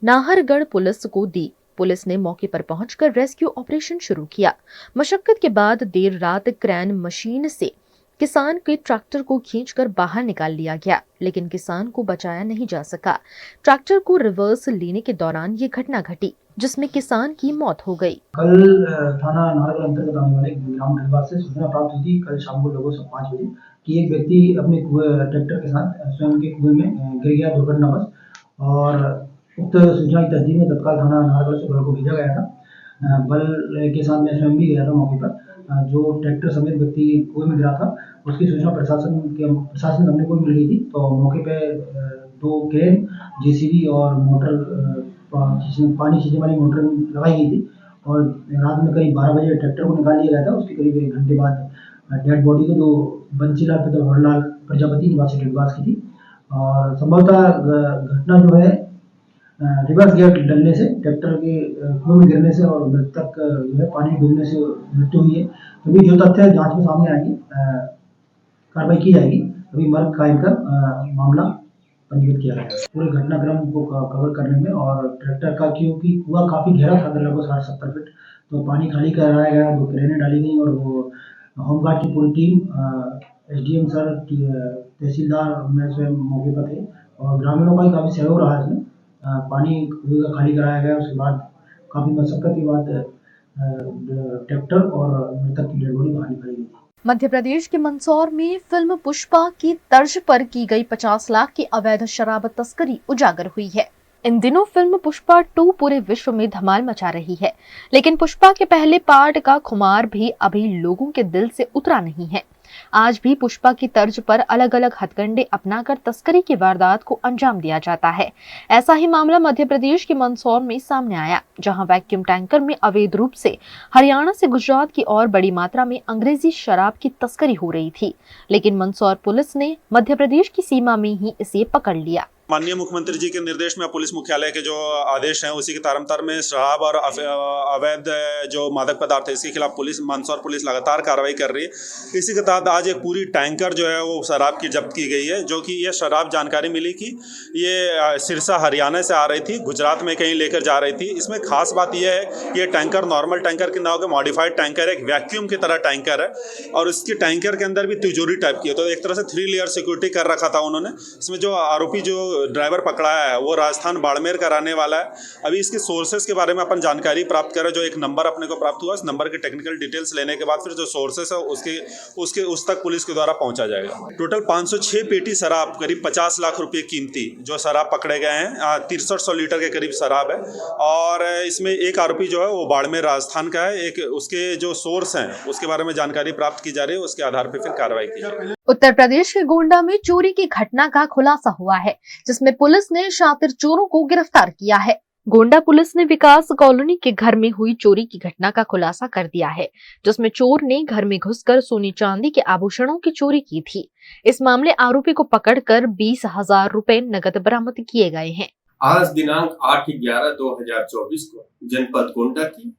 नाहरगढ़ पुलिस को दी. पुलिस ने मौके पर पहुंचकर रेस्क्यू ऑपरेशन शुरू किया. मशक्कत के बाद देर रात क्रेन मशीन से किसान के ट्रैक्टर को खींचकर बाहर निकाल लिया गया, लेकिन किसान को बचाया नहीं जा सका. ट्रैक्टर को रिवर्स लेने के दौरान ये घटना घटी, जिसमें किसान की मौत हो गई. कल थाना नाहरगढ़ अंतर्गत आने वाले ग्राम डिडवास से सूचना प्राप्त हुई थी कल शाम को लगभग 5 बजे कि एक व्यक्ति अपने ट्रैक्टर के साथ स्वयं के कुएं में गिर गया दुर्घटनावश, और उक्त सूचना की तस्दीक में तत्काल थाना नाहरगढ़ से बल को भेजा गया था. बल के साथ मैं स्वयं भी गया था मौके पर. जो ट्रैक्टर समेत व्यक्ति कुएं में गिरा था उसकी सूचना प्रशासन हमने को मिल गई थी, तो मौके पे 2 क्रेन, JCB और मोटर, पानी खींचने वाली मोटर लगाई गई थी और रात में करीब 12 बजे ट्रैक्टर को निकाल लिया गया था. उसके करीब 1 घंटे बाद डेड बॉडी को जो बंसीलाल हरलाल प्रजापति निवासी डिडवास की थी, और संभवतः घटना जो है रिवर्स गियर डलने से, ट्रैक्टर के कुएं में गिरने से और मृतक जो है पानी डूबने से मृत्यु हुई है. अभी जो तथ्य जांच में सामने आएंगे कार्रवाई की जाएगी. अभी मर्ग कायम कर मामला पंजीकृत किया गया है. पूरे घटनाक्रम को कवर करने में और ट्रैक्टर का, क्योंकि कुआं काफी गहरा था लगभग 60-70 फीट, तो पानी खाली कराया गया, 2 क्रेनें डाली गई और वो होमगार्ड की पूरी टीम, SDM सर, तहसीलदार, मैं स्वयं मौके पर थे और ग्रामीणों का भी काफी सहयोग रहा इसमें. पानी कुएं का खाली कराया गया. उसके बाद काफी मशक्कत के बाद ट्रैक्टर और मृतक की डेड बॉडी बाहर निकाली गई. मध्य प्रदेश के मंदसौर में फिल्म पुष्पा की तर्ज पर की गई 50 लाख की अवैध शराब तस्करी उजागर हुई है. इन दिनों फिल्म पुष्पा 2 पूरे विश्व में धमाल मचा रही है, लेकिन पुष्पा के पहले पार्ट का खुमार भी अभी लोगों के दिल से उतरा नहीं है. आज भी पुष्पा की तर्ज पर अलग अलग हथकंडे अपनाकर तस्करी की वारदात को अंजाम दिया जाता है. ऐसा ही मामला मध्य प्रदेश के मंदसौर में सामने आया, जहां वैक्यूम टैंकर में अवैध रूप से हरियाणा से गुजरात की ओर बड़ी मात्रा में अंग्रेजी शराब की तस्करी हो रही थी, लेकिन मंदसौर पुलिस ने मध्य प्रदेश की सीमा में ही इसे पकड़ लिया. माननीय मुख्यमंत्री जी के निर्देश में पुलिस मुख्यालय के जो आदेश हैं उसी के तारतम्य में शराब और अवैध जो मादक पदार्थ है इसके खिलाफ पुलिस मंदसौर पुलिस लगातार कार्रवाई कर रही है। इसी के तहत आज एक पूरी टैंकर जो है वो शराब की जब्त की गई है, जो कि ये शराब जानकारी मिली कि ये सिरसा हरियाणा से आ रही थी, गुजरात में कहीं लेकर जा रही थी। इसमें खास बात यह है कि ये टैंकर नॉर्मल टैंकर की ना होकर मॉडिफाइड टैंकर है, एक वैक्यूम की तरह टैंकर है और इसकी टैंकर के अंदर भी तिजोरी टाइप की है। तो एक तरह से 3 लेयर सिक्योरिटी कर रखा था उन्होंने। इसमें जो आरोपी जो ड्राइवर पकड़ाया है वो राजस्थान बाड़मेर का रहने वाला है। अभी इसके सोर्सेस के बारे में अपन जानकारी प्राप्त करें, जो एक नंबर अपने को प्राप्त हुआ, इस नंबर के टेक्निकल डिटेल्स लेने के बाद फिर जो सोर्सेस है उसके उस तक पुलिस के द्वारा पहुंचा जाएगा। टोटल 506 पेटी शराब, करीब 50 लाख रुपए कीमती जो शराब पकड़े गए हैं, 6300 लीटर के करीब शराब है और इसमें एक आरोपी जो है वो बाड़मेर राजस्थान का है। एक उसके जो सोर्स हैं उसके बारे में जानकारी प्राप्त की जा रही है, उसके आधार पर फिर कार्रवाई की जाएगी। उत्तर प्रदेश के गोंडा में चोरी की घटना का खुलासा हुआ है, जिसमें पुलिस ने शातिर चोरों को गिरफ्तार किया है। गोंडा पुलिस ने विकास कॉलोनी के घर में हुई चोरी की घटना का खुलासा कर दिया है, जिसमें चोर ने घर में घुसकर सोने चांदी के आभूषणों की चोरी की थी। इस मामले आरोपी को पकड़कर 20,000 रुपए नकद बरामद किए गए हैं। आज दिनांक 8/11/2024 को जनपद गोंडा की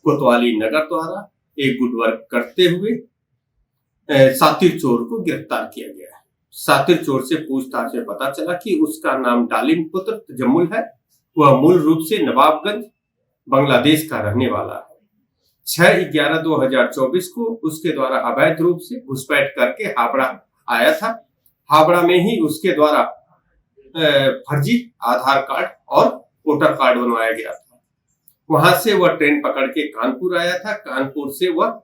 कोतवाली नगर द्वारा एक गुड वर्क करते हुए सातिर चोर को गिरफ्तार किया गया है। सातिर चोर से पूछताछ में पता चला कि उसका नाम डालिम पुत्र तजम्मुल है। वह मूल रूप से नवाबगंज बांग्लादेश का रहने वाला है। 6/11/2024 को उसके द्वारा अवैध रूप से घुसपैठ करके हावड़ा आया था। हावड़ा में ही उसके द्वारा फर्जी आधार कार्ड और वोटर कार्ड बनवाया गया था। वहां से वह ट्रेन पकड़ के कानपुर आया था। कानपुर से वह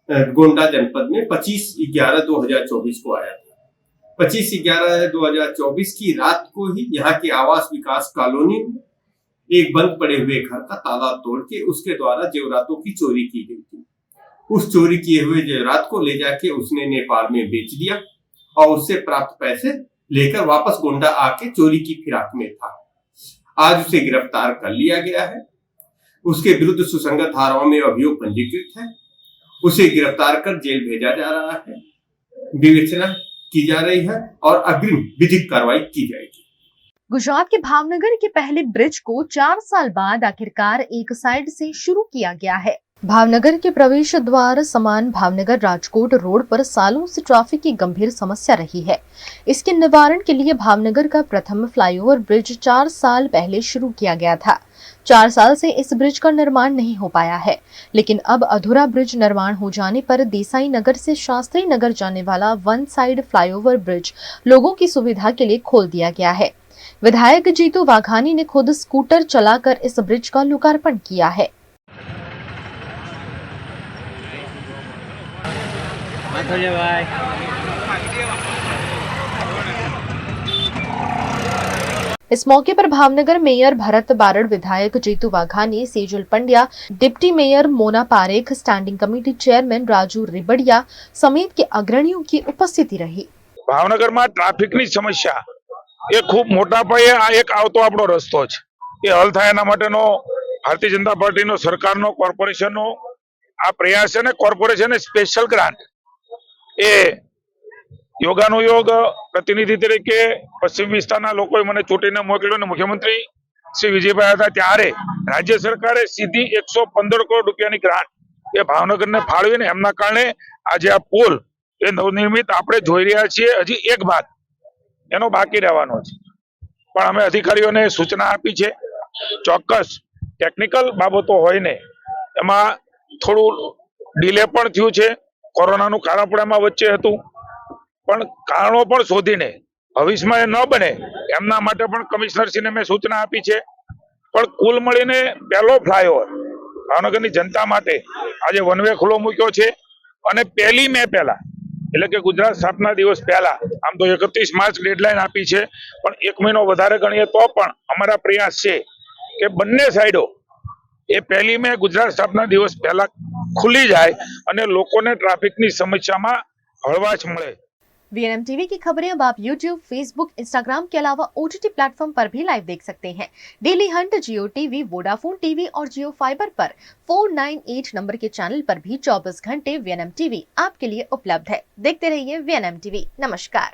गोंडा जनपद में 25/11/2024 को आया था। 25/11/2024 की रात को ही यहाँ के आवास विकास कॉलोनी में एक बंद पड़े हुए घर का ताला तोड़ के उसके द्वारा जेवरातों की चोरी की गई थी। उस चोरी किए हुए जेवरात को ले जाके उसने नेपाल में बेच दिया और उससे प्राप्त पैसे लेकर वापस गोंडा आके चोरी की फिराक में था। आज उसे गिरफ्तार कर लिया गया है। उसके विरुद्ध सुसंगत धाराओं में अभियोग पंजीकृत है। उसे गिरफ्तार कर जेल भेजा जा रहा है, विवेचना की जा रही है और अग्रिम विधिक कार्रवाई की जाएगी। गुजरात के भावनगर के पहले ब्रिज को 4 साल बाद आखिरकार एक साइड से शुरू किया गया है। भावनगर के प्रवेश द्वार समान भावनगर राजकोट रोड पर सालों से ट्रैफिक की गंभीर समस्या रही है। इसके निवारण के लिए भावनगर का प्रथम फ्लाईओवर ब्रिज 4 साल पहले शुरू किया गया था। 4 साल से इस ब्रिज का निर्माण नहीं हो पाया है, लेकिन अब अधूरा ब्रिज निर्माण हो जाने पर देसाई नगर से शास्त्री नगर जाने वाला 1 साइड फ्लाईओवर ब्रिज लोगों की सुविधा के लिए खोल दिया गया है। विधायक जीतू वाघानी ने खुद स्कूटर चलाकर इस ब्रिज का लोकार्पण किया है। इस मौके पर भावनगर मेयर भरत बारड़, विधायक Jitu Vaghani, Sejal Pandya, deputy mayor Mona Parekh, standing committee chairman Raju Ribadiya समेत के अग्रणियों की उपस्थिति रही। भावनगर में ट्राफिकनी समस्या એ ખૂબ મોટા પાયે એક આવતો આપણો રસ્તો છે, એ હલ થાય એના માટેનો ભારતીય જનતા પાર્ટીનો સરકારનો કોર્પોરેશનનો આ પ્રયાસ છે ને કોર્પોરેશને સ્પેશિયલ ગ્રાન્ટ એ યોગાનુયોગ પ્રતિનિધિ તરીકે પશ્ચિમ વિસ્તારના લોકોએ મને ચૂંટીને મોકલ્યો અને મુખ્યમંત્રી શ્રી વિજયભાઈ હતા ત્યારે રાજ્ય સરકારે સીધી 115 કરોડ રૂપિયાની ગ્રાન્ટ એ ભાવનગરને ફાળવીને એમના કારણે આજે આ પુલ એ નવનિર્મિત આપણે જોઈ રહ્યા છીએ। હજી એક ભાગ એનો બાકી રહેવાનો છે, પણ અમે અધિકારીઓને સૂચના આપી છે। ચોક્કસ ટેકનિકલ બાબતો હોય ને એમાં થોડું ડિલે પણ થયું છે, કોરોનાનું કારણ પણ એમાં વચ્ચે હતું, પણ કારણો પણ શોધીને ભવિષ્યમાં એ ન બને એમના માટે પણ કમિશનરશ્રીને મેં સૂચના આપી છે। પણ કુલ મળીને પહેલો ફ્લાયઓવર ભાવનગરની જનતા માટે આજે વન વે ખુલ્લો મૂક્યો છે અને 1 મે પહેલા એટલે કે ગુજરાત સ્થાપના દિવસ પહેલા આમ તો 31 માર્ચ ડેડલાઇન આપી છે, પણ 1 મહિનો વધારે ગણીએ તો પણ અમારા પ્રયાસ છે કે બંને સાઈડો એ 1 મે ગુજરાત સ્થાપના દિવસ પહેલા ખુલી જાય અને લોકોને ટ્રાફિકની સમસ્યામાં હળવાશ મળે। वीएनएम टीवी की खबरें अब आप यूट्यूब, फेसबुक, इंस्टाग्राम के अलावा OTT प्लेटफॉर्म पर भी लाइव देख सकते हैं। डेली हंट, जियो टीवी, वोडाफोन टीवी और जियो फाइबर पर 498 नंबर के चैनल पर भी 24 घंटे वीएनएम टीवी आपके लिए उपलब्ध है। देखते रहिए वीएनएम टीवी। नमस्कार।